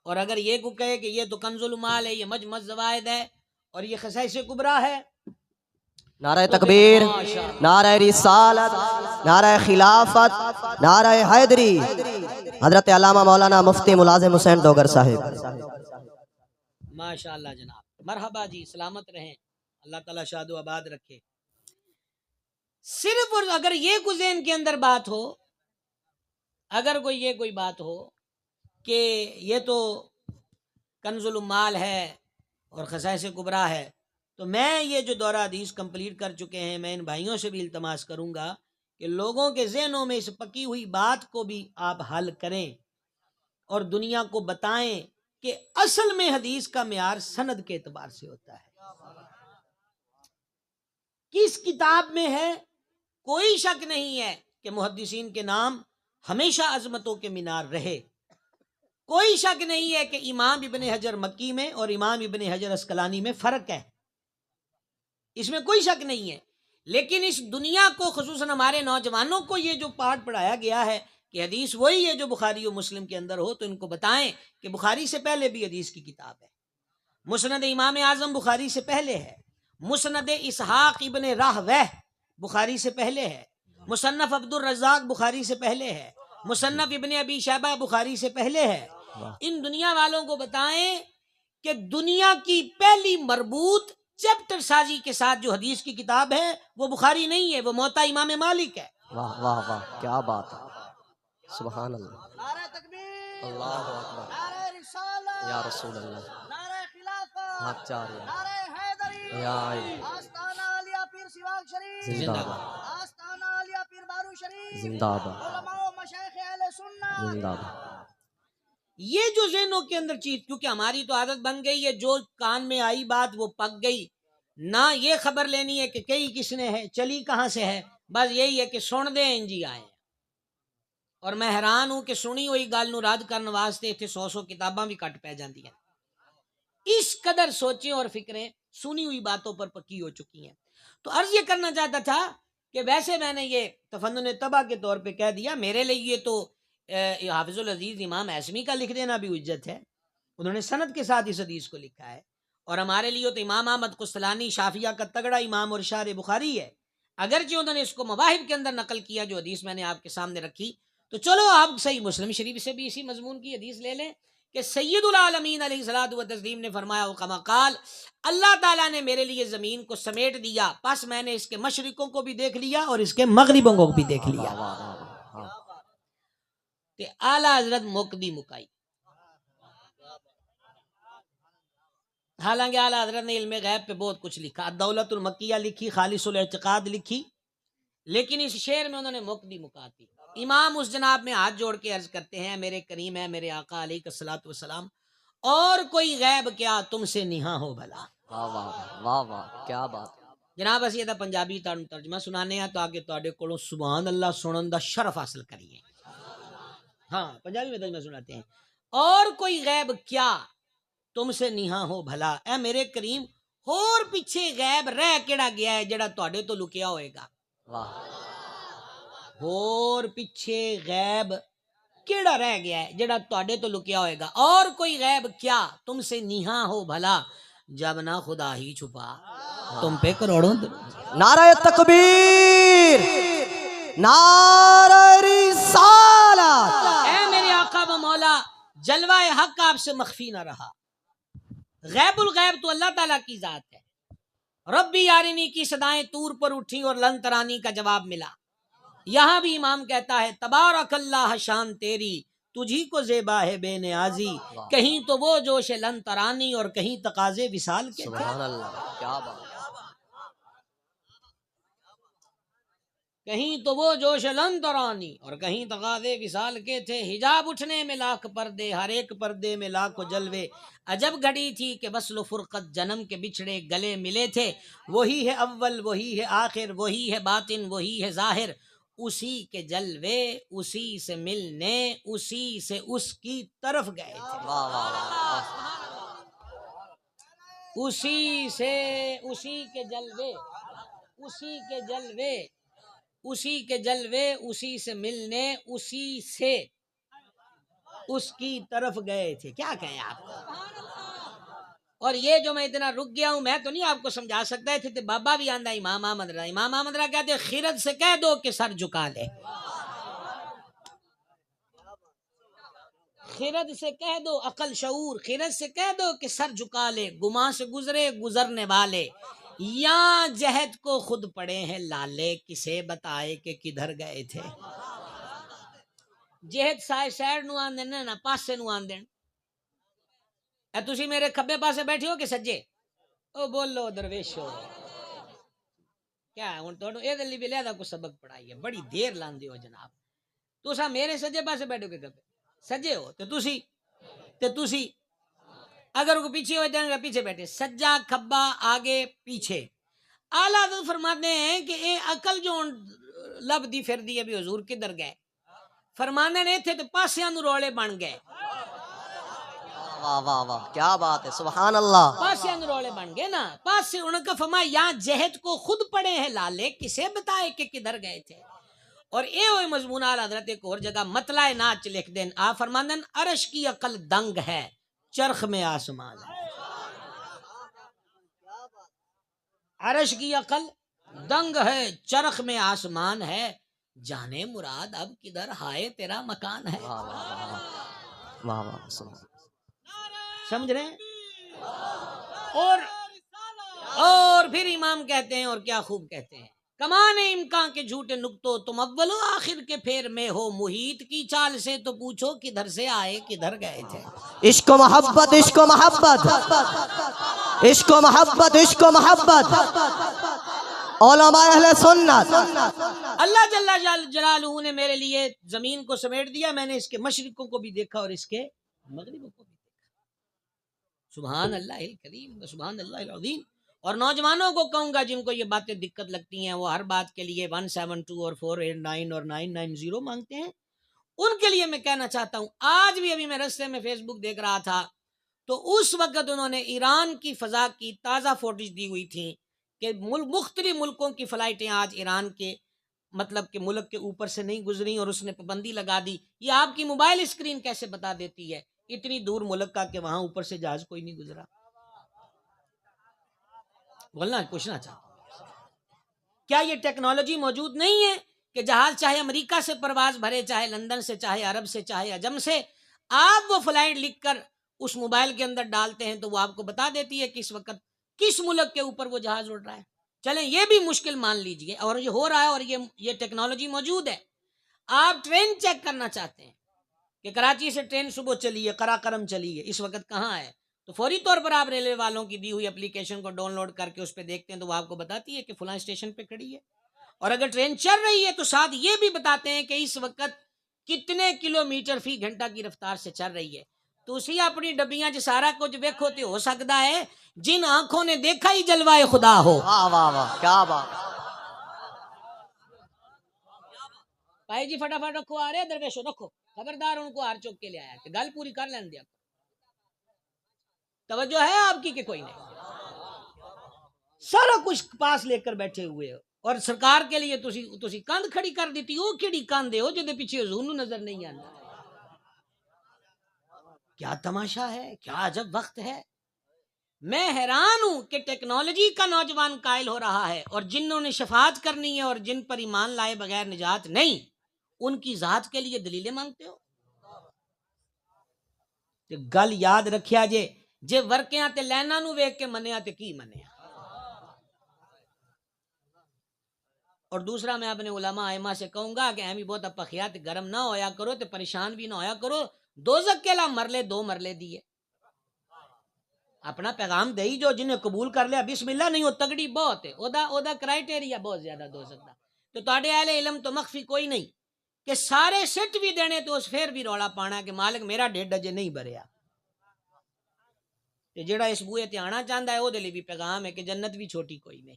اور اگر یہ کو کہے کہ یہ تو کنز العمال ہے، یہ مجمع الزوائد ہے، اور یہ خصائص کبریٰ ہے، نعرہ تکبیر، نعرہ رسالت، نعرہ خلافت، نعرہ حیدری، حضرت علامہ مولانا مفتی ملازم حسین ڈوگر صاحب. ماشاءاللہ جناب، مرحبا جی، سلامت رہیں، اللہ تعالیٰ شاد و آباد رکھے. صرف اور اگر یہ کوئی ذہن کے اندر بات ہو، اگر کوئی بات ہو کہ یہ تو کنز العمال ہے اور خصائص کبریٰ ہے، تو میں یہ جو دورہ حدیث کمپلیٹ کر چکے ہیں، میں ان بھائیوں سے بھی التماس کروں گا کہ لوگوں کے ذہنوں میں اس پکی ہوئی بات کو بھی آپ حل کریں اور دنیا کو بتائیں کہ اصل میں حدیث کا معیار سند کے اعتبار سے ہوتا ہے. کس کتاب میں ہے؟ کوئی شک نہیں ہے کہ محدثین کے نام ہمیشہ عظمتوں کے مینار رہے، کوئی شک نہیں ہے کہ امام ابن حجر مکی میں اور امام ابن حجر اسقلانی میں فرق ہے، اس میں کوئی شک نہیں ہے، لیکن اس دنیا کو خصوصاً ہمارے نوجوانوں کو یہ جو پاٹھ پڑھایا گیا ہے کہ حدیث وہی ہے جو بخاری و مسلم کے اندر ہو، تو ان کو بتائیں کہ بخاری سے پہلے بھی حدیث کی کتاب ہے، مسند امام اعظم بخاری سے پہلے ہے، مسند اسحاق ابن راہویہ بخاری سے پہلے ہے، مصنف عبد الرزاق بخاری سے پہلے ہے، مصنف ابن ابی شیبہ بخاری سے پہلے ہے۔ ان دنیا والوں کو بتائیں کہ دنیا کی پہلی مربوط چیپٹر سازی کے ساتھ جو حدیث کی کتاب ہے وہ بخاری نہیں ہے، وہ موطا امام مالک ہے۔ واہ واہ واہ، کیا بات ہے، سبحان اللہ، نعرہ تکبیر، اللہ اکبر، نعرہ رسالت، یا رسول اللہ، نعرہ خلافت، حق چاریہ، نعرہ حیدری، یا علی، آستانہ عالیہ پیر سیواگ شریف، زندہ باد، آستانہ عالیہ پیر بارو شریف، زندہ باد، علماء و مشائخ اہل سنت۔ زندہ باد۔ یہ جو ذہنوں کے اندر چیز، کیونکہ ہماری تو عادت بن گئی ہے جو کان میں آئی بات وہ پک گئی، نہ یہ خبر لینی ہے کہ کئی کس نے ہے، چلی کہاں سے ہے، بس یہی ہے کہ سن دیں انجی آئے۔ اور میں حیران ہوں کہ سنی ہوئی گل نو رد کرنے واسطے اتنے 100 کتاباں بھی کٹ پہ جاندی ہیں۔ اس قدر سوچیں اور فکریں سنی ہوئی باتوں پر پکی ہو چکی ہیں۔ تو عرض یہ کرنا چاہتا تھا کہ ویسے میں نے یہ تفنن طبع کے طور پہ کہہ دیا، میرے لیے یہ تو حافظ العزیز امام اعظمی کا لکھ دینا بھی حجت ہے، انہوں نے سند کے ساتھ اس حدیث کو لکھا ہے، اور ہمارے لیے تو امام احمد قسطلانی شافعیہ کا تگڑا امام اور شارح بخاری ہے، اگرچہ انہوں نے اس کو مواہب کے اندر نقل کیا جو حدیث میں نے آپ کے سامنے رکھی، تو چلو آپ صحیح مسلم شریف سے بھی اسی مضمون کی حدیث لے لیں کہ سید العالمین علیہ الصلوۃ والتسلیم نے فرمایا وکما قال، اللہ تعالیٰ نے میرے لیے زمین کو سمیٹ دیا، پس میں نے اس کے مشرقوں کو بھی دیکھ لیا اور اس کے مغربوں کو بھی دیکھ لیا۔ کہ اعلیٰ حضرت مکدی مکائی، حالانکہ اعلیٰ حضرت نے علم غیب پہ بہت کچھ لکھا، الدولت المکیہ لکھی، خالص الاعتقاد لکھی، لیکن اس شعر میں انہوں نے مکدی مکاتی۔ امام اس جناب میں ہاتھ جوڑ کے عرض کرتے ہیں، میرے کریم ہے میرے آقا علیہ الصلوۃ والسلام، اور کوئی غیب کیا تم سے نہاں ہو بھلا۔ واہ واہ واہ واہ، کیا بات، جناب اسی دا پنجابی ترجمہ سنانے ہیں تاکہ تواڈے کولوں سبحان اللہ سنن دا شرف حاصل کریے۔ ہاں پنجابی میں ترجمہ سناتے ہیں، اور کوئی غیب کیا تم سے نہاں ہو بھلا، اے میرے کریم اور پیچھے غیب رہ کیڑا گیا ہے جڑا تواڈے تو لکیا ہوئے گا، واہ، اور پیچھے غیب کیڑا رہ گیا ہے جڑا تواڈے تو لکیا ہوئے گا، اور کوئی غیب کیا تم سے نہاں ہو بھلا، جب نہ خدا ہی چھپا تم پہ کروڑوں نعرہ تکبیر، نعرہ رسالت، اے میرے آقا و مولا، جلوہ حق آپ سے مخفی نہ رہا، غیب الغیب تو اللہ تعالیٰ کی ذات ہے، ربی یارنی کی صدائیں طور پر اٹھی اور لن ترانی کا جواب ملا، یہاں بھی امام کہتا ہے تبارک اللہ شان تیری تجھی کو زیبا ہے بے نیازی، کہیں تو وہ جوش لن ترانی اور کہیں تقاضے وصال کے تھے، سبحان اللہ، کیا بات، کہیں تو وہ جوش لن ترانی اور کہیں تقاضے وصال کے تھے، حجاب اٹھنے میں لاکھ پردے ہر ایک پردے میں لاکھوں جلوے، عجب گھڑی تھی کہ وصل و فرقت جنم کے بچھڑے گلے ملے تھے، وہی ہے اول وہی ہے آخر وہی ہے باطن وہی ہے ظاہر، اسی کے جلوے اسی سے ملنے اسی سے اس کی طرف گئے تھے، واہ واہ واہ، اسی سے اسی کے جلوے اسی کے جلوے اسی کے جلوے اسی سے ملنے اسی سے اس کی طرف گئے تھے، کیا کہیں آپ کو۔ اور یہ جو میں اتنا رک گیا ہوں میں تو نہیں آپ کو سمجھا سکتا تھے، بابا بھی آندہ امام احمد رہا، امام احمد رہا کہتے خرد سے کہہ دو کہ سر جھکا لے، خرد سے کہہ دو، عقل شعور، خرد سے کہہ دو کہ سر جھکا لے، گماں سے گزرے گزرنے والے، یا جہد کو خود پڑے ہیں لالے، کسے بتائے کہ کدھر گئے تھے، جہد سائے سائڈ نو آن دین نا پاسے نو آن دین، اے تسی میرے کھبے پاسے بیٹھے ہو کہ سجے، او بولو درویشو، کیا ہے ہن تانوں اے دلی بھی لہدا کو سبق پڑھائی ہے، بڑی دیر لاندے ہو جناب، تسا میرے سجے پاسے بیٹھو کہ کھبے سجے ہو تے تسی اگر کو پیچھے ہو جائیں گے پیچھے بیٹھے، سجا کھبا آگے پیچھے، اعلیٰ حضرت فرماتے ہیں کہ اے عقل جو لب دی پھر دی ابھی حضور کدھر گئے، فرمانے نے تھے تو پاسیاں نو رولے بن گئے، واہ واہ واہ کیا بات ہے سبحان اللہ. پاس انگروڑے بن گئے نا. پاس سے انہوں کا فرمایا یہاں جہد کو خود پڑے ہیں لالے, کسے بتائے کہ کدھر گئے تھے. اور اے ہوئے مضمون آل حضرت ایک اور جگہ مطلع ناچ لکھ دیں. آپ فرماندن عرش کی عقل دنگ ہے, چرخ میں آسمان ہے. عرش کی عقل دنگ ہے, چرخ میں آسمان ہے, جانے مراد اب کدھر ہائے تیرا مکان ہے. واہ واہ واہ واہ سبحان. سمجھ رہے ہیں؟ اور پھر امام کہتے ہیں, اور کیا خوب کہتے ہیں, کمان امکان کے جھوٹے نکتو تم اول و آخر کے پھیر میں ہو, محیط کی چال سے تو پوچھو کدھر سے آئے کدھر گئے تھے. عشق و محبت عشق و محبت عشق و محبت عشق و محبت علماء اہل سنت. اللہ جل جلالہ نے میرے لیے زمین کو سمیٹ دیا, میں نے اس کے مشرقوں کو بھی دیکھا اور اس کے مغربوں کو بھی دیکھا. سبحان اللہ الکریم سبحان اللہ العظیم. اور نوجوانوں کو کہوں گا جن کو یہ باتیں دقت لگتی ہیں, وہ ہر بات کے لیے 172 اور 489 اور 990 مانگتے ہیں, ان کے لیے میں کہنا چاہتا ہوں, آج بھی ابھی میں رستے میں فیس بک دیکھ رہا تھا تو اس وقت انہوں نے ایران کی فضا کی تازہ فوٹیج دی ہوئی تھی کہ مختلف ملکوں کی فلائٹیں آج ایران کے مطلب کہ ملک کے اوپر سے نہیں گزری, اور اس نے پابندی لگا دی. یہ آپ کی موبائل اسکرین کیسے بتا دیتی ہے اتنی دور ملک کا کہ وہاں اوپر سے جہاز کوئی نہیں گزرا. بولنا پوچھنا چاہتا ہوں, کیا یہ ٹیکنالوجی موجود نہیں ہے کہ جہاز چاہے امریکہ سے پرواز بھرے, چاہے لندن سے, چاہے عرب سے, چاہے عجم سے, آپ وہ فلائٹ لکھ کر اس موبائل کے اندر ڈالتے ہیں تو وہ آپ کو بتا دیتی ہے کس وقت کس ملک کے اوپر وہ جہاز اڑ رہا ہے. چلیں یہ بھی مشکل مان لیجئے, اور یہ ہو رہا ہے, اور یہ ٹیکنالوجی موجود ہے. آپ ٹرین چیک کرنا چاہتے ہیں کہ کراچی سے ٹرین صبح چلی ہے, قراقرم چلی ہے, اس وقت کہاں ہے, تو فوری طور پر آپ ریلوے والوں کی دی ہوئی اپلیکیشن کو ڈاؤن لوڈ کر کے اس پہ دیکھتے ہیں تو وہ آپ کو بتاتی ہے کہ فلاں اسٹیشن پہ کھڑی ہے. اور اگر ٹرین چل رہی ہے تو ساتھ یہ بھی بتاتے ہیں کہ اس وقت کتنے کلومیٹر فی گھنٹہ کی رفتار سے چل رہی ہے. تو اسی اپنی ڈبیاں جو سارا کچھ دیکھو تو ہو سکتا ہے جن آنکھوں نے دیکھا ہی جلوائے خدا ہو. واہ واہ واہ کیا بات. بھائی جی فٹافٹ رکھو, آ رہے درویشو رکھو, خبردار ان کو ہار چوک کے لے آیا کہ گل پوری کر لین دیا. توجہ ہے آپ کی کہ کوئی نہیں؟ سارا کچھ پاس لے کر بیٹھے ہوئے ہو, اور سرکار کے لیے تسی کاندھ کھڑی کر دیتی ہو. کیڑی کاندھے ہو جے پیچھے حضور نظر نہیں آتا؟ کیا تماشا ہے, کیا عجب وقت ہے. میں حیران ہوں کہ ٹیکنالوجی کا نوجوان قائل ہو رہا ہے, اور جنہوں نے شفاعت کرنی ہے اور جن پر ایمان لائے بغیر نجات نہیں, ان کی ذات کے لیے دلیلیں مانگتے ہو. گل یاد رکھیا جے ورکیاں تے لائناں نو ویکھ کے منیا تے کی منیا. اور دوسرا میں اپنے علماء ائمہ سے کہوں گا کہ ایمی بہت اپخیات گرم نہ ہویا کرو تے پریشان بھی نہ ہویا کرو. دوزخ کے لا مرلے 2 مرلے دیے, اپنا پیغام دئی جو جنہیں قبول کر لیا بسم اللہ نہیں, وہ تگڑی بہت ہے, اودا کرائٹیریا بہت زیادہ دوزخ دا. تو تاڑے اہل علم تو مخفی کوئی نہیں کہ سارے سٹ بھی دینے تو اس پھر بھی روڑا پانا کہ مالک میرا ڈیڈ اجے نہیں بھریا. تے جڑا اس بوئے تے آنا چاہندا ہے او دے لئی بھی پیغام ہے کہ جنت بھی چھوٹی کوئی نہیں.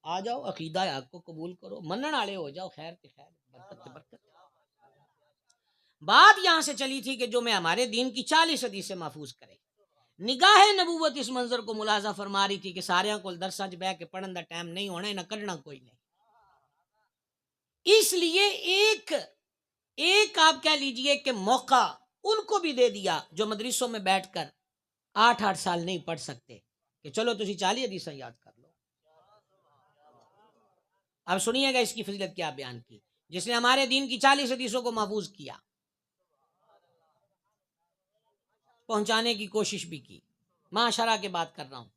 آ جاؤ, عقیدہ حق کو قبول کرو, منن والے ہو جاؤ, خیر تے خیر, برکت تے برکت. بات یہاں سے چلی تھی کہ جو میں ہمارے دین کی 40 حدیث سے محفوظ کرے. نگاہ نبوت اس منظر کو ملاحظہ فرما رہی تھی کہ سارے کو درساں چ بیٹھ کے پڑھن دا ٹائم نہیں ہونا, نہ کرنا کوئی نہیں. اس لیے ایک آپ کہہ لیجئے کہ موقع ان کو بھی دے دیا جو مدرسوں میں بیٹھ کر 8 سال نہیں پڑھ سکتے کہ چلو تسی 40 حدیثاں یاد کر لو. اب سنیے گا اس کی فضیلت کیا بیان کی. جس نے ہمارے دین کی 40 حدیثوں کو محفوظ کیا, پہنچانے کی کوشش بھی کی. معاشرہ کے بات کر رہا ہوں.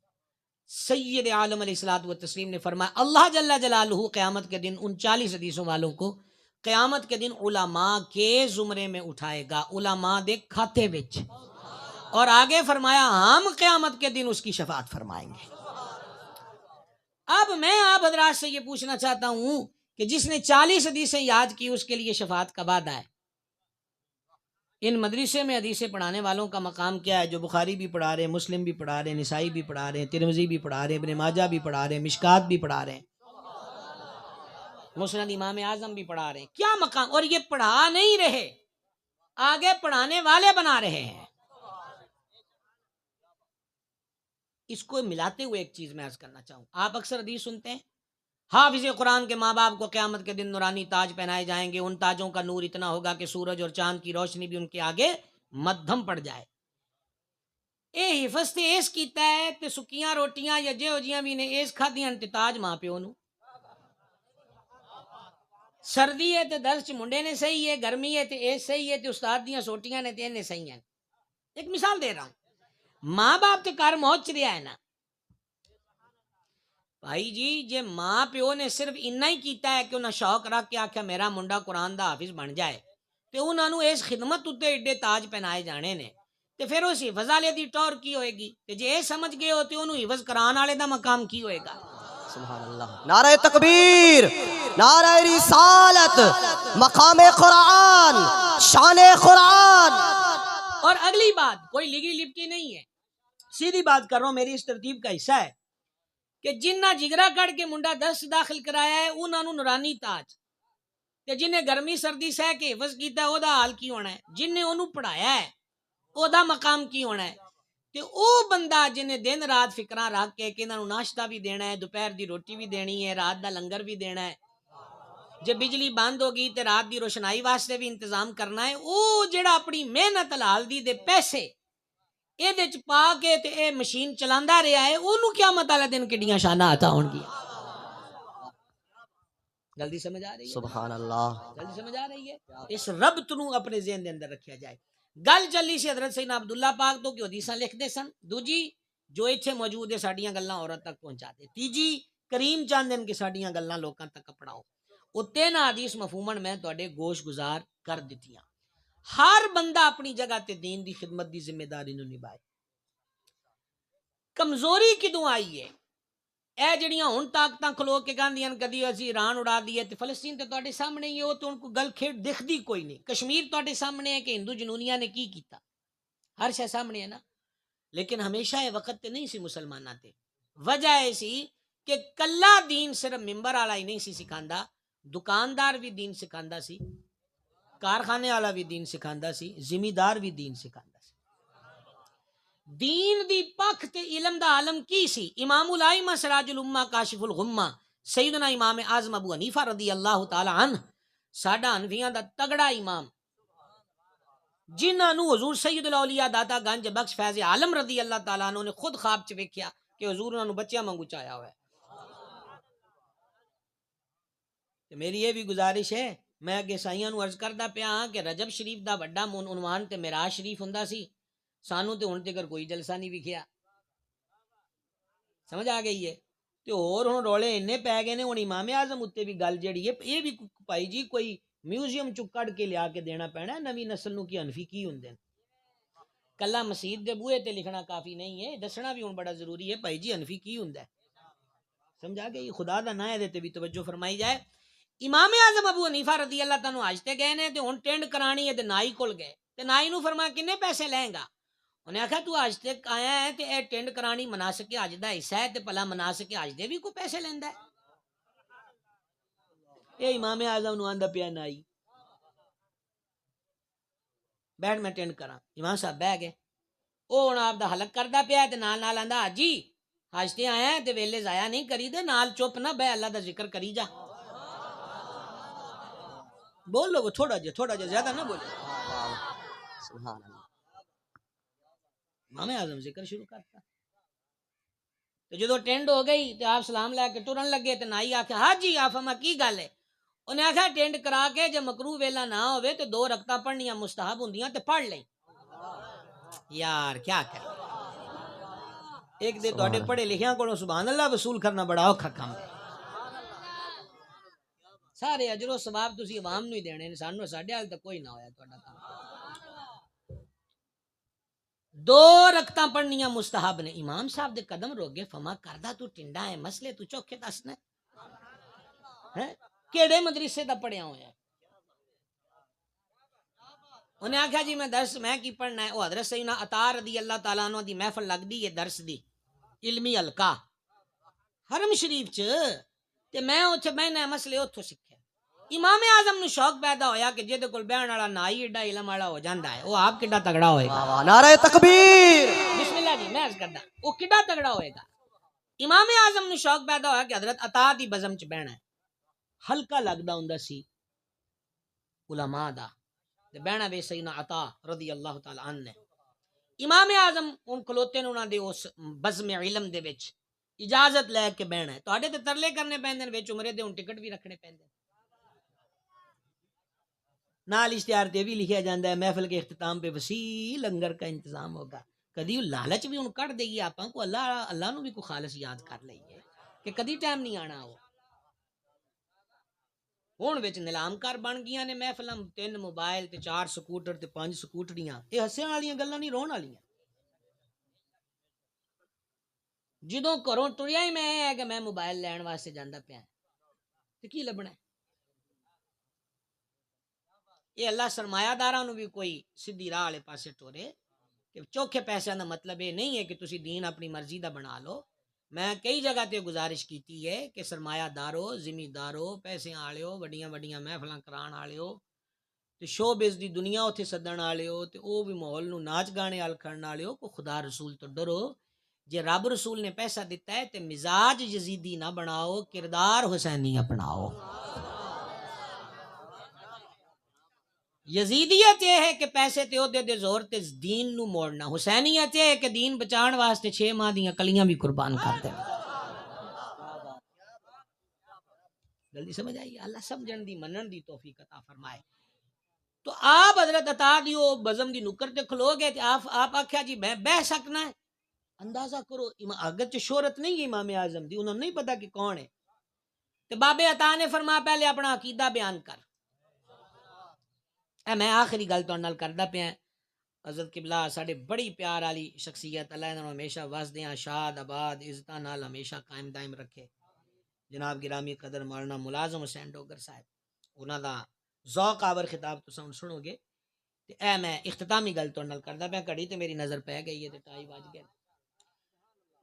سید عالم علیہ الصلوۃ والتسلیم نے فرمایا اللہ جل جلالہ قیامت کے دن ان 40 حدیثوں والوں کو قیامت کے دن علماء کے زمرے میں اٹھائے گا, علماء دے کھاتے وچ, اور آگے فرمایا ہم قیامت کے دن اس کی شفاعت فرمائیں گے. اب میں آپ حضرات سے یہ پوچھنا چاہتا ہوں کہ جس نے 40 حدیثیں یاد کی اس کے لیے شفاعت کا وعدہ ہے. ان مدرسے میں حدیثیں پڑھانے والوں کا مقام کیا ہے, جو بخاری بھی پڑھا رہے ہیں, مسلم بھی پڑھا رہے ہیں, نسائی بھی پڑھا رہے ہیں, ترمذی بھی پڑھا رہے ہیں, ابن ماجہ بھی پڑھا رہے ہیں, مشکات بھی پڑھا رہے ہیں, مسند امام اعظم بھی پڑھا رہے ہیں. کیا مقام, اور یہ پڑھا نہیں رہے, آگے پڑھانے والے بنا رہے ہیں. اس کو ملاتے ہوئے ایک چیز میں عرض کرنا چاہوں. آپ اکثر حدیث سنتے ہیں حافظ قرآن کے ماں باپ کو قیامت کے دن نورانی تاج پہنائے جائیں گے، ان تاجوں کا نور اتنا ہوگا کہ سورج اور چاند کی روشنی بھی ان کے آگے مدھم پڑ جائے. اے حفظ تے ایس کیتا ہے تے سکیاں روٹیاں یا جے جیاں بھی نے ایس کھادیاں تے تاج ماں پیو نو. سردی ہے تے درس چ منڈے نے صحیح ہے، گرمی ہے تے ایس صحیح ہے تے استاد دیاں سوٹیاں نے تے انہیں صحیح ہیں. ایک مثال دے رہا ہوں. ماں باپ تے کار موت رہا ہے نا بھائی جی، جے ماں پیو نے صرف اتنا ہی کیتا ہے کہ انہیں شوق رکھ کے آخیا میرا منڈا قرآن دا حافظ بن جائے تے انہاں نو اس خدمت اتے ایڈے تاج پہنائے جانے نے، تے پھر اس حفظ والے دی ٹور کی ہوئے گی؟ تے جے اے سمجھ گئے ہو تے انہوں حفظ کران والے دا مقام کی ہوئے گا؟ سبحان اللہ. نعرہ تکبیر، نعرہ رسالت، مقام قرآن، شان قرآن. اور اگلی بات کوئی لگی لپٹی نہیں ہے، سیدھی بات کر رہا ہوں، میری اس ترتیب کا حصہ ہے کہ جنہ جگرا کڑ کے منڈا درس داخل کرایا ہے انہاں نو نورانی تاج، تے جنہیں گرمی سردی سہ کے حفظ کیتا ہے او دا حال کی ہونا ہے، جنہیں انہوں پڑھایا ہے او دا مقام کی ہونا ہے. تے او بندہ جنہیں دن رات فکراں رکھ کے کہ انہاں نو ناشتہ بھی دینا ہے، دوپہر دی روٹی بھی دینی ہے، رات دا لنگر بھی دینا ہے، جے بجلی بند ہوگی تے رات دی روشنائی واسطے بھی انتظام کرنا ہے، او جڑا اپنی محنت حلال دی دے پیسے اے دے چ پا کے تے اے مشین چلاندا رہیا ہے، اونوں قیامت والے دن کڈیاں شاناں عطا ہون گی. جلدی سمجھ آ رہی ہے؟ سبحان اللہ. جلدی سمجھ آ رہی ہے؟ اس ربط نو اپنے ذہن دے اندر رکھیا جائے. گل چلی سی حضرت سیدنا عبداللہ پاک تو کہ حدیثاں لکھ دے سن، دوجی جو ایتھے موجود ہے ساڈیاں گلاں عورت تک پہنچا دے، تیجی کریم چاہندے کہ ساڈیاں گلاں لوکاں تک اپناؤ. او تین حدیث مفہومن میں تواڈے گوش گزار کر دتیاں. ہر بندہ اپنی جگہ تے دین دی خدمت دی ذمہ داری نو نبھائے. کمزوری کدوں آئی ہے؟ اے جڑیاں ہن طاقتاں کھلو کے گاندیاں کدی اسی ایران اڑا دیے تے فلسطین تے تواڈے سامنے ہی ہے، او تے ان کو گل کھیڑ دکھدی کوئی نہیں. کشمیر تواڈے سامنے ہے کہ ہندو جنونیاں نے کی کیتا، ہر شے سامنے ہے نا. لیکن ہمیشہ یہ وقت تے نہیں سی مسلماناں تے. وجہ اے سی کہ کلا دین صرف ممبر والا ہی نہیں سی سکھاندا، دکاندار بھی دین سکھاندا سی، کارخانے والا بھی دین سکھاندا سی، زمیندار بھی دین سکھاندا سی. دین دی پکھ تے علم دا عالم کی سی؟ امام الائمہ سراج الامہ کاشف الغمہ سیدنا امام اعظم ابو حنیفہ رضی اللہ تعالی عنہ، ساڈا حنفیاں دا تگڑا امام، جنہاں نو حضور سید الاولیاء داتا گنج بخش فیض عالم رضی اللہ تعالی عنہ نے خود خواب چ ویکھیا کہ حضور انہاں نو بچیاں وانگو چایا ہوا ہے. تے میری یہ بھی گزارش ہے، میں اگے سائیاں نو عرض کردا پیا ہاں کہ رجب شریف دا بڑا عنوان تے معراج شریف ہوندا سی، سانو تے ہن تک کوئی جلسہ نہیں وکھیا. سمجھ آ گئی ہے؟ تے اور ہن رولے انے پی گئے نے، ہن امام اعظم اتے بھی گل جڑی ہے یہ بھی بھائی جی کوئی میوزیم چ کڈ کے لیا کے دینا پینا ہے نویں نسل نو کہ حنفی کی ہوندے. کلا مسجد دے بوئے تے لکھنا کافی نہیں ہے، دسنا بھی ہن بڑا ضروری ہے بھائی جی حنفی کی ہوندا ہے. سمجھ آ گئی؟ خدا دا نام ہے تے بھی توجہ فرمائی جائے. امام اعظم ابو حنیفہ رضی اللہ تعالیٰ عنہ حج تے گئے نے تے ہن ٹینڈ کرانی ہے تے نائی کول گئے تے نائی نو فرمایا کنے پیسے لیں گا؟ انہیں آخیا تو حج تے آیا ہے تے اے ٹینڈ کرانی مناسک حج دا حصہ ہے تے پلا مناسک حج دے بھی کوئی پیسے لیندا ہے؟ اے امام اعظم نو آندا پیا نائی بیٹھ میں ٹینڈ کراں. امام صاحب بہ گئے، او ہن آپ دا حلق کردا پیا تے نال نال آندا حاجی حج تے آیا ہے تے ویلے ضائع نہیں کری دے، نال چپ نہ بہ اللہ دا ذکر کری جا. بول لو تھوڑا جا زیادہ نہ بولے. سبحان اللہ. امام اعظم ذکر شروع کرتا تو جدو ٹینڈ ہو گئی تے آپ سلام لے کے ٹرن لگے تے نائی آکھیا حاجی آفما کی گل ہے؟ انہیں آخیا ٹینڈ کرا کے جے مکروہ ویلا نہ ہوئے تو 2 رکعتاں پڑھنیاں مستحب ہوندیاں تے پڑھ لیں. یار کیا کریں، ایک دے تواڈے پڑھے لکھیاں کولوں سبحان اللہ وصول کرنا بڑا اوکھا کام ہے. سارے اجر و ثواب تسی عوام نو ہی دینے نے، سانو ساڈے حال تک کوئی نہ ہویا تہاڈا کام. 2 رکعتاں پڑھنیاں مستحب نے. امام صاحب دے قدم روگے فما کردا تو ٹنڈا ہے مسئلے تو چوکھے دسنا ہے کیڑے مدرسے دا پڑھیا ہویا؟ انہیں آخیا جی میں درس میں کی پڑھنا ہے. وہ حضرت سیدنا عطا رضی اللہ تعالیٰ عنہ دی محفل لگدی ہے درس دی علمی حلقہ حرم شریف چ تے میں اوتھے بہنا مسئلے اوتھوں سکھے. امام اعظم نو شوق پیدا ہویا کہ جے کول بہن والا نہ ہی ایڈا علم والا ہو جاندا ہے وہ آپ کڈا تگڑا ہوئے گا. واہ واہ نعرہ تکبیر بسم اللہ جی میں عرض کردا وہ کڈا تگڑا ہوئے گا. امام اعظم نو شوق پیدا ہویا کہ حضرت عطا دی بزم چ بہنا ہے. ہلکا لگدا ہوندا سی علماء دا تے بہنا وے سیدنا عطا رضی اللہ تعالی عنہ نے. امام اعظم ان کھلوتے نے انہاں دے اس بزم علم دے وچ اجازت لے کے بہنا ہے. تواڈے تے ترلے کرنے پیندے نے وچ عمرے دے ہن ٹکٹ بھی رکھنے پیندے نال اشتہار تے بھی لکھیا جاندا ہے محفل کے اختتام پہ وسیع لنگر کا انتظام ہوگا. کدی لالچ بھی ہن کٹ دئیے آپاں کو اللہ نو بھی کو خالص یاد کر لئیے کہ کدی ٹائم نہیں آنا ہو. ہن وچ نیلام کار بن گیاں نے محفلاں 3 موبائل تے 4 سکوٹر تے 5 سکوٹریاں. اے ہسن والیاں گلاں نہیں رون والیاں. جدوں گھروں ٹریا ہی میں ہے کہ میں موبائل لین واسطے جاندا پیا تے کی لبنا ہے. یہ اللہ سرمایہ داراں نو بھی کوئی سیدھی راہ والے پاسے ٹورے کہ چوکھے پیسے دا مطلب یہ نہیں ہے کہ تسی دین اپنی مرضی دا بنا لو. میں کئی جگہ تے گزارش کیتی ہے کہ سرمایہ دارو زمیندارو پیسے آلیو وڈیاں وڈیاں محفلاں کران آلیو تے شو بز دی دنیا اتھے سدن آلیو تے او بھی ماحول نو ناچ گانے آل کرن آلیو کو خدا رسول تو ڈرو. جے رب رسول نے پیسہ دیتا ہے تے مزاج یزیدی نہ بناؤ کردار حسینی اپناؤ. یزیدیت یہ ہے کہ پیسے تے عہدے دے زور تے دین نو موڑنا. حسینیت یہ ہے کہ دین بچان واسطے 6 ماہ دیاں کلیاں بھی قربان کر دے. جلدی سمجھ آئی. اللہ سمجھن دی منن دی توفیق عطا فرمائے. تو آپ حضرت عطا دیو بزم دی نکر تے کھلو گئے تے آپ آکھیا جی میں بہ سکنا ہے. اندازہ کرو اگرچہ شہرت نہیں ہے امام اعظم دی انہوں نے نہیں پتا کہ کون ہے. تے بابے عطا نے فرمایا پہلے اپنا عقیدہ بیان کر. میں آخری گل تہاڈے نال کردا پیا. حضرت قبلہ ساڈے بڑی پیار والی شخصیت اللہ انہاں نوں ہمیشہ وسدیاں شاد آباد عزتاں نال ہمیشہ قائم دائم رکھے. جناب گرامی قدر مولانا ملازم حسین ڈوگر صاحب انہاں دا ذوق آور خطاب تساں سنو گے تے اے میں اختتامی گل تہاڈے نال کردا پیا. گھڑی تے میری نظر پہ گئی ہے تے 2:30 بج گئے.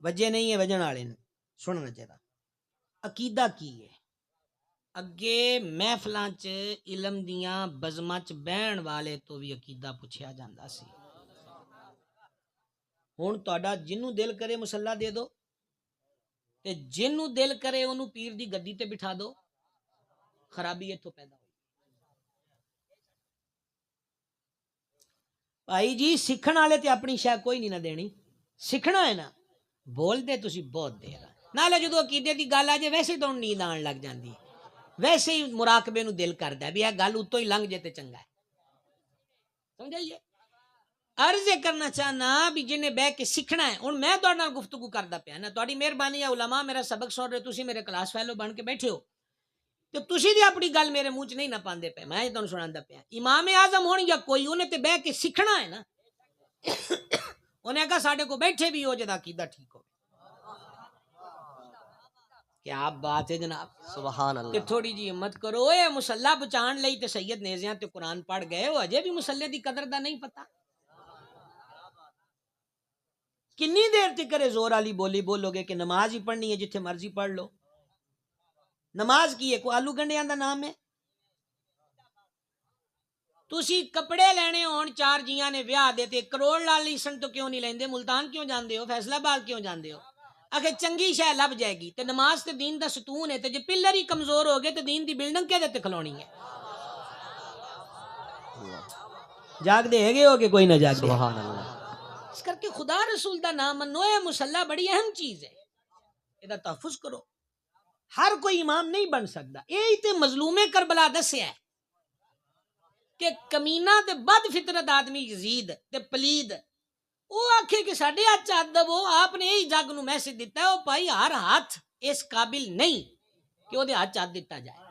وجے نہیں ہے وجن والے نے سننا چاہیے. عقیدہ کی ہے اگے محفلاں چ علم دیاں بزماں چ بہن والے تو بھی عقیدہ پوچھیا جاندا سی. ہن تہاڈا جنوں دل کرے مصلا دے دو تے جنوں دل کرے اونوں پیر دی گدی تے بٹھا دو. خرابی ایتھوں پیدا ہوئی. بھائی جی سکھن والے تے اپنی شے کوئی نہیں نہ دینی. سکھنا ہے نا بول دے تسی بہت دیر نالے جدوں عقیدے دی گل آ جائے ویسے تو نیند آن لگ جاندی ہے. ویسے ہی مراقبے نو دل کردا ہے بھی یہ گل اتوں ہی لنگ جے تے چنگا ہے. سمجھائیے. عرض کرنا چاہنا بھی جنہیں بہ کے سیکھنا ہے. ہن میں تہاڈے نال گفتگو کردا پیا نا تہاڈی مہربانی ہے علماء میرا سبق سن رہے تسی میرے کلاس فیلو بن کے بیٹھے ہو تے تسی دی اپنی گل میرے منہ چ نہیں نہ پاندے پے. میں تانوں سناندا پیا امام اعظم ہون یا کوئی انہیں تے بہ کے سیکھنا ہے نا. انہیں کہا ساڈے کو بیٹھے بھی ہو جدا عقیدہ ٹھیک ہو. کیا بات ہے جناب. سبحان تے اللہ. تھوڑی جی ہمت کرو. اے مصلا بچان لئی تے سید نیزیاں تے قرآن پڑھ گئے وہ اجے بھی مصلے دی قدر دا نہیں پتا. کنی دیر تک کرے زور والی بولی بولو گے کہ نماز ہی پڑھنی ہے جتھے مرضی پڑھ لو. نماز کی ہے کوئی آلو گنڈیاں دا نام ہے. تسی کپڑے لینے ہون 4 جیاں نے ویاہ دے تے کروڑ لالی سن تو کیوں نہیں لیندے. ملتان کیوں جاندے ہو فیصلہ آباد کیوں جاندے ہو. آخر چنگی شے لب جائے گی. تے نماز تے دین دا ستون ہے تے جے پلر ہی کمزور ہو گئے تے دین دی بلڈنگ کہدے تے کھلونی ہے. جاگ دے ہے ہو کہ کوئی نہ جاگ دے. سبحان اللہ. اس کر کے خدا رسول دا نام منو. ہے مصلا بڑی اہم چیز ہے. ادا تحفظ کرو. ہر کوئی امام نہیں بن سکتا. یہی تے مظلوم کربلا دسیا ہے کہ کمینہ تے بد فطرت آدمی یزید تے پلید وہ آکھے کہ ساڈے ہاتھ ادب ہو. آپ نے یہی جگ نو میسج دیتا ہے. وہ بھائی ہر ہاتھ اس قابل نہیں کہ وہ ہاتھ چاد دیتا جائے.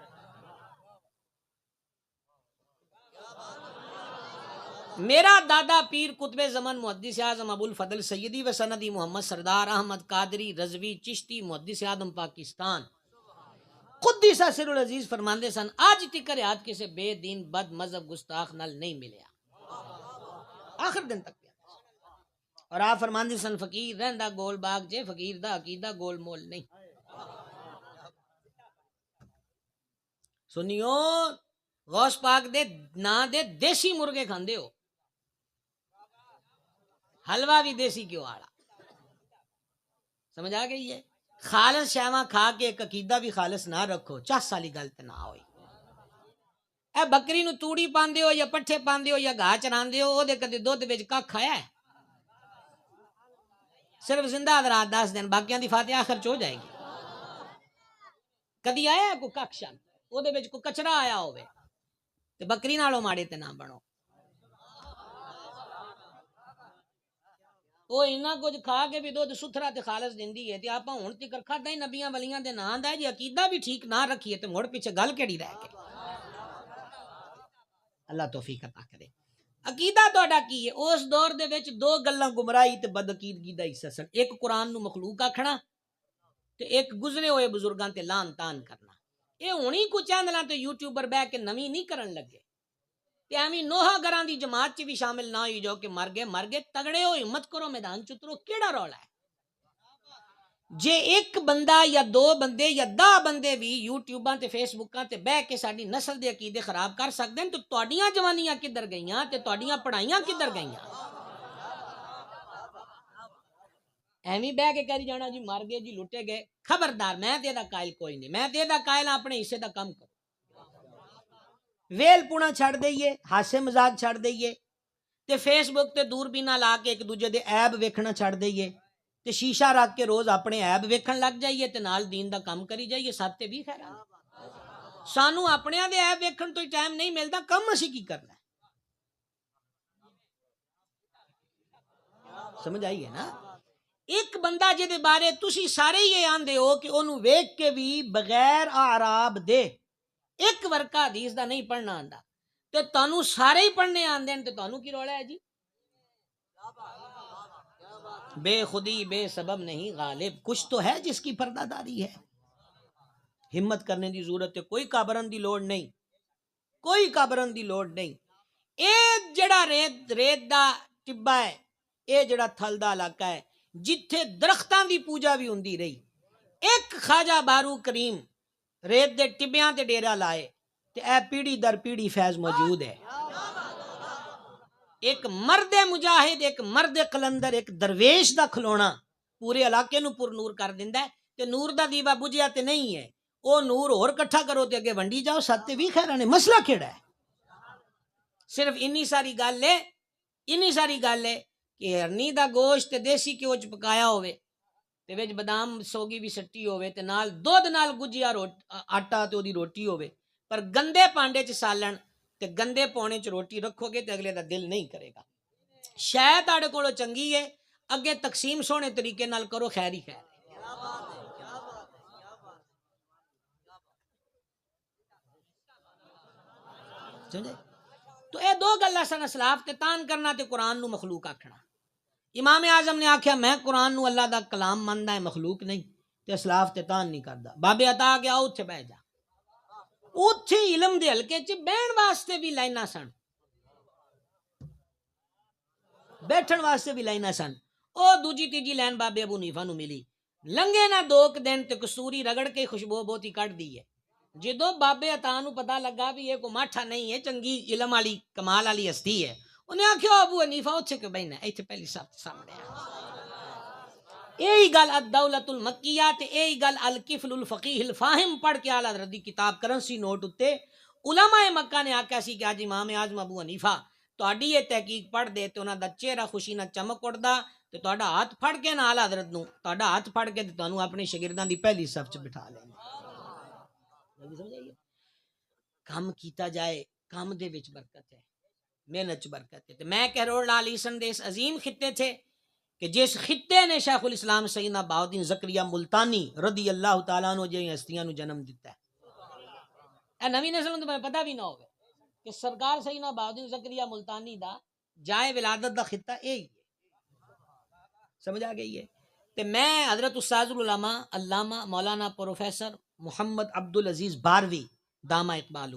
میرا دادا پیر قطب زمن محدث اعظم ابو الفضل سیدی و سندی محمد سردار احمد قادری رضوی چشتی محدث اعظم پاکستان قدس سر العزیز فرماندے سن آج تکر یاد کسے بے دین بد مذہب گستاخ نال نہیں ملیا. آخر دن تک اور آپ فرماندے سن فقیر رہندا گول باغ جے فقیر دا عقیدہ گول مول نہیں. سنیو غوث پاک دے نا دے دیسی مرغے کھاندے ہو، حلوہ بھی دیسی کیوں آڑا، سمجھ آ گئی ہے؟ خالص شیواں کھا کے ایک عقیدہ بھی خالص نہ رکھو، 40 سالی گل تے نہ ہوئی۔ اے بکری نو توڑی پاندے ہو یا پٹھے پاندے ہو یا گاہ چراندے ہو، او دے کدے دودھ وچ کھ کھایا ہے؟ صرف زندہ حضرات 10 دن، باقیاں دی فاتحہ آخر چ ہو جائے گی۔ کدی آیا ہے کوئی کھ شک او دے وچ کوئی کچرا آیا ہوئے تے بکری نالوں ماڑے تے نہ بنو۔ وہ اتنا کچھ کھا کے بھی دودھ ستھرا تے خالص دیندی ہے تے آپاں ہن تک کھادا ہی نبیاں ولیاں دے نام دا ہے، جی عقیدہ بھی ٹھیک نہ رکھیے تے مڑ پیچھے گل کیڑی رہ گئی۔ اللہ توفیق عطا کرے۔ عقیدہ تہاڈا کی ہے؟ اس دور دے وچ دو گلاں گمراہی تے بدعقیدگی دا حصہ سن، ایک قرآن نو مخلوق آکھنا تے ایک گزرے ہوئے بزرگاں تے لان تان کرنا۔ اے ہونی کو چینلاں تے یوٹیوبر بیٹھ کے نویں نہیں کرن لگے تے ایویں نوحہ گراں دی جماعت چ بھی شامل نہ ہوئی جو کہ مر گئے، تگڑے ہو، ہمت کرو، میدان چ اترو، کیڑا رولا ہے؟ جے ایک بندہ یا دو بندے یا 10 بندے بھی یوٹیوباں تے فیس بکاں تے بہ کے ساڈی نسل دے عقیدے خراب کر سکدے ہیں، تو تہاڈیاں جوانیاں کدھر گئیاں تے تہاڈیاں پڑھائیاں کدھر گئیاں؟ ایویں بہ کے کری جانا جی مر گئے، جی لٹے گئے۔ خبردار، میں تے دا قائل کوئی نہیں، میں تے دا قائل اپنے حصے دا کم کرو، ویل پونا چھڑ دئیے، ہاسے مزاق چھڑ دئیے تے فیس بک تے دوربیناں لا کے ایک دوجے دے عیب ویکھنا چھڑ دئیے تے شیشہ رکھ کے روز اپنے عیب ویکھن لگ جائیے تے نال دین دا کم کری جائیے، سب تے بھی خیر۔ سانو اپنیاں دے عیب ویکھن تو ٹائم نہیں ملدا، کم اسی کی کرنا ہے؟ سمجھ آئی ہے نا؟ ایک بندہ جے دے بارے تسی سارے یہ آندے ہو کہ انہوں ویکھ کے بھی بغیر اعراب دے ایک ورقہ حدیث دا نہیں پڑھنا آندا تے تانوں سارے ہی پڑھنے آندے تے تانوں کی رولا ہے جی؟ بے خودی بے سبب نہیں غالب، کچھ تو ہے جس کی پردہ داری ہے۔ ہمت کرنے دی ضرورت ہے، کوئی کابرن دی لوڑ نہیں، کوئی کابرن دی لوڑ نہیں۔ اے جڑا ریت دا ٹبا ہے، اے جڑا تھل دا علاقہ ہے جتھے درختاں دی پوجا بھی ہوندی رہی، ایک خواجہ بارو کریم ریت دے ٹبیاں تے ڈیرا لائے تے اے پیڑھی در پیڑھی فیض موجود ہے۔ ایک مرد مجاہد، ایک مرد قلندر، ایک درویش دا کھلونا پورے علاقے نو پر نور کر دیندا ہے تے نور دا دیوا بجھیا تے نہیں ہے، او نور اور کٹھا کرو تے اگے ونڈی جاؤ، ستے بھی خیراں نے، مسئلہ کیڑا ہے؟ صرف انی ساری گل ہے کہ ہرنی دا گوشت تے دیسی گھیو چ پکایا ہوئے تے وچ بادام سوگی بھی سٹی ہوئے تے نال دودھ نال گجیا آٹا تے اودی روٹی ہوئے، پر گندے پانڈے چ سالن تے گندے پونے چ روٹی رکھو گے تے اگلے دا دل نہیں کرے گا۔ شاید تہاڈے کولوں چنگی ہے، اگے تقسیم سونے طریقے نال کرو، خیر ہی خیر ہے۔ تو اے دو گلاں سن، اسلاف تے تان کرنا تے قرآن نو مخلوق آکھنا۔ امام اعظم نے آکھیا میں قرآن نو اللہ دا کلام مندا ہے، مخلوق نہیں، تے اسلاف تے تان نہیں کردا۔ بابے عطا گیا اوتھے بیٹھ جا، اوتھے علم دے حلقے چ بہن واسطے بھی لائناں سن، بیٹھن واسطے بھی لائناں سن۔ او دوجی تیجی لائن بابے ابو حنیفہ نو ملی، لنگے نہ 2 دن تے کسوری رگڑ کے خوشبو بہتی کٹ دی ہے۔ جدو بابے عطا نو پتہ لگا بھی یہ کو ماٹھا نہیں ہے، چنگی علم والی کمال والی ہستی ہے، انہیں آکھیا ابو حنیفہ اوتھے کیوں بہنا ہے، ایتھے پہلی سب سامنے آ۔ یہی گل الدولۃ المکیہ تے یہی گل الکفل الفقیہ الفاہم پڑھ کے اعلیٰ حضرت دی کتاب کرنسی نوٹ اتے علماء مکہ نے آکھیا سی کہ اج امام اعظم ابو حنیفہ تہاڈی یہ تحقیق پڑھ دے تے انہاں دا چہرہ خوشی نہ چمک اڑدا تے تہاڈا ہاتھ پھڑ کے نہ اعلیٰ حضرت نو تہاڈا ہاتھ پھڑ کے تے تانوں اپنے شاگرداں دی پہلی صف چ بٹھا لینا۔ کم کیتا جائے، کم دے وچ برکت ہے، محنت چ برکت ہے۔ تے میں کہروڑ لال عیسن دے اس عظیم خطے تھے کہ جس خطے نے شیخ الاسلام سیدنا بہاؤالدین زکریا ملتانی رضی اللہ تعالیٰ عنہ جہی ہستیاں نو جنم دیتا ہے۔ اے نویں نسل نوں تے پتہ بھی نہ ہوگا کہ سرکار سیدنا بہاؤالدین زکریا ملتانی دا جائے ولادت دا خطہ یہی ہے، سمجھ آ گئی ہے۔ تے میں حضرت استاذ العلماء علامہ مولانا پروفیسر محمد عبدالعزیز باروی دامہ اقبالہ،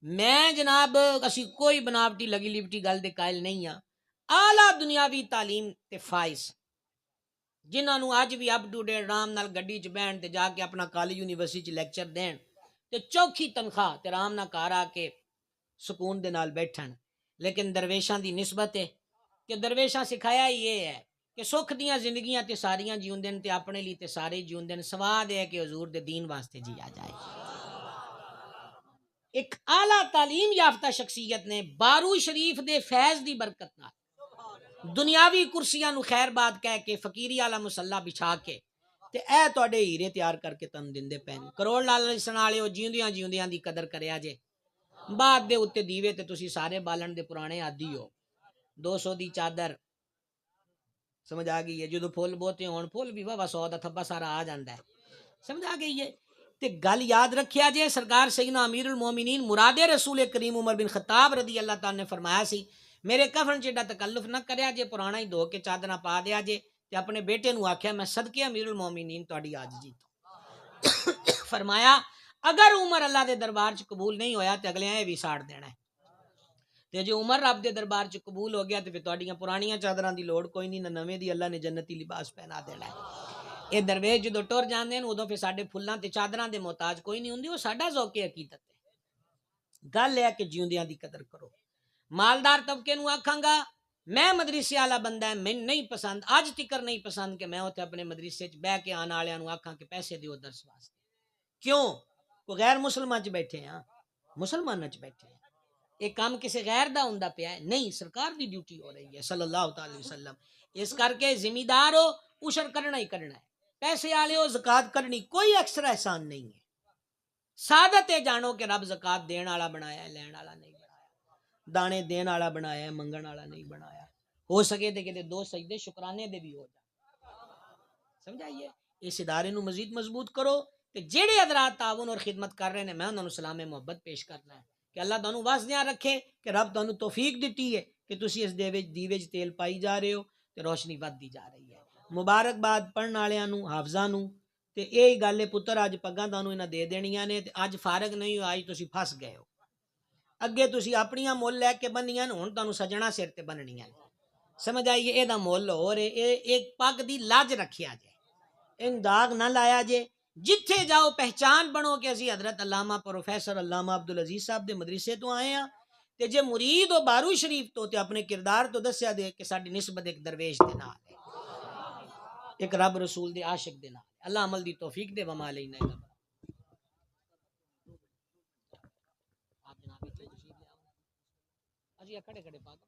میں جناب اسی کوئی بناوٹی لگی لپٹی گل دے قائل نہیں ہاں، اعلیٰ دنیاوی تعلیم تے فائز جنہاں نو اج بھی اپ ٹو ڈیٹ آرام نال گڈی چ بہن تے جا کے اپنا کالج یونیورسٹی چ لیکچر دین تے چوکھی تنخواہ تے آرام نہ گھر آ کے سکون دے نال بیٹھن. لیکن درویشاں دی نسبت ہے کہ درویشاں سکھایا ہی یہ ہے کہ سکھ دیاں زندگیاں تے ساریاں جیوندے تے اپنے لیے تے سارے جیوندے سواد ہے کہ حضور دے دین واسطے جیا جائے. ایک اعلیٰ تعلیم یافتہ شخصیت نے بارو شریف دے فیض دی برکت نال دنیاوی کرسیاں نو خیر بات کہہ کے فقیری والا مصلا بچھا کے تے اے تواڈے ہیرے تیار کر کے تن دیندے پین. کروڑ لالچن والےو جیوندیاں جیوندیاں دی قدر کریا جے. بعد دے اتے دیوے تے تسی سارے بالن دے پرانے عادی ہو. 200 دی چادر سمجھ آ گئی ہے. جدو پھول بوتے ہون پھول بھی واہ 100 دا تھبا سارا آ جاندا ہے. سمجھ آ گئی ہے. تے گل یاد رکھیا جے سرکار سیدنا امیر المومنین مراد رسول کریم عمر بن خطاب رضی اللہ تعالی نے فرمایا سی میرے کفن چ ایڈا تکلف نہ کریا جے پرانا ہی دھو کے چادراں پا دیا جے تے اپنے بیٹے نو آکھیا میں صدقے امیر المومنین تہاڈی عاجزی تو فرمایا اگر عمر اللہ دے دربار چ قبول نہیں ہویا تے اگلے اے بھی ساڑ دینا ہے تے جے عمر رب دے دربار چ قبول ہو گیا تے پھر تہاڈیاں پرانیاں چادراں دی لوڑ کوئی نہیں نہ نویں دی اللہ نے جنتی لباس پہنا دینا ہے. اے درویش جدو ٹر جاندے ہیں ادو پھر ساڈے پھلاں تے چادراں دے محتاج کوئی نہیں ہوندی. وہ ساڈا ذوق عقیدت ہے. گل ہے کہ جیوندیاں دی قدر کرو. مالدار طبقے نو آکھاں گا میں مدرسے والا بندہ ہے مین نہیں پسند اج تکر نہیں پسند کہ میں اوتھے اپنے مدرسے چ بہ کے آن والےاں نو آکھاں کہ پیسے دیو درس واسطے. کیوں کوئی غیر مسلمان چ بیٹھے ہیں مسلماناں چ بیٹھے ہیں. ایک کام کسی غیر دا ہوندا پیا ہے نہیں سرکار دی ڈیوٹی ہو رہی ہے صلی اللہ تعالی وسلم. اس کر کے ذمہ دار ہو عشر کرنا ہی کرنا ہے. پیسے والے ہو زکات کرنی کوئی ایکسٹرا احسان نہیں ہے. سعادت ہے جانو کہ رب زکات دین والا بنایا ہے لین والا نہیں بنایا. دانے دین والا بنایا ہے منگن والا نہیں بنایا. ہو سکے تے کہ 2 سجدے شکرانے دے بھی ہو جائے. سمجھائیے. اس ادارے نو مزید مضبوط کرو کہ جہے حضرات تعاون اور خدمت کر رہے ہیں میں انہوں نے سلام محبت پیش کرنا ہے کہ اللہ تانوں واسدیاں رکھے کہ رب تانوں توفیق دیتی ہے کہ تسی اس دیوے چ تیل پائی جا رہے ہو تے روشنی ودی جا رہی ہے. مبارکباد پڑھن والےاں نو حافظاں نو تے یہی گل ہے پتر اج پگاں تانوں انہاں دے دینیاں نے تے اج فارغ نہیں ہو اج تسی پھس گئے ہو. اگے تسی اپنیاں مول لے کے بنیاں ہن تانوں سجنا سر تے بننیاں. سمجھ آئیے اے دا مول ہو رہے اے ایک پگ دی لاج رکھیا جے ان داغ نہ لایا جے. جتھے جاؤ پہچان بنو کہ اسی حضرت علامہ پروفیسر علامہ عبدالعزیز صاحب دے مدرسے تو آئے ہیں تے جے مرید ہو بارو شریف تو تے اپنے کردار تو دسیا دے کہ ساڈی نسبت ایک درویش دے نال ہے ایک رب رسول دے عاشق دے نال. اللہ عمل دی توفیق دے وما علینا الا البلاغ. آپ جناب اتنے تشریف لے آؤ اجی کھڑے کھڑے پاک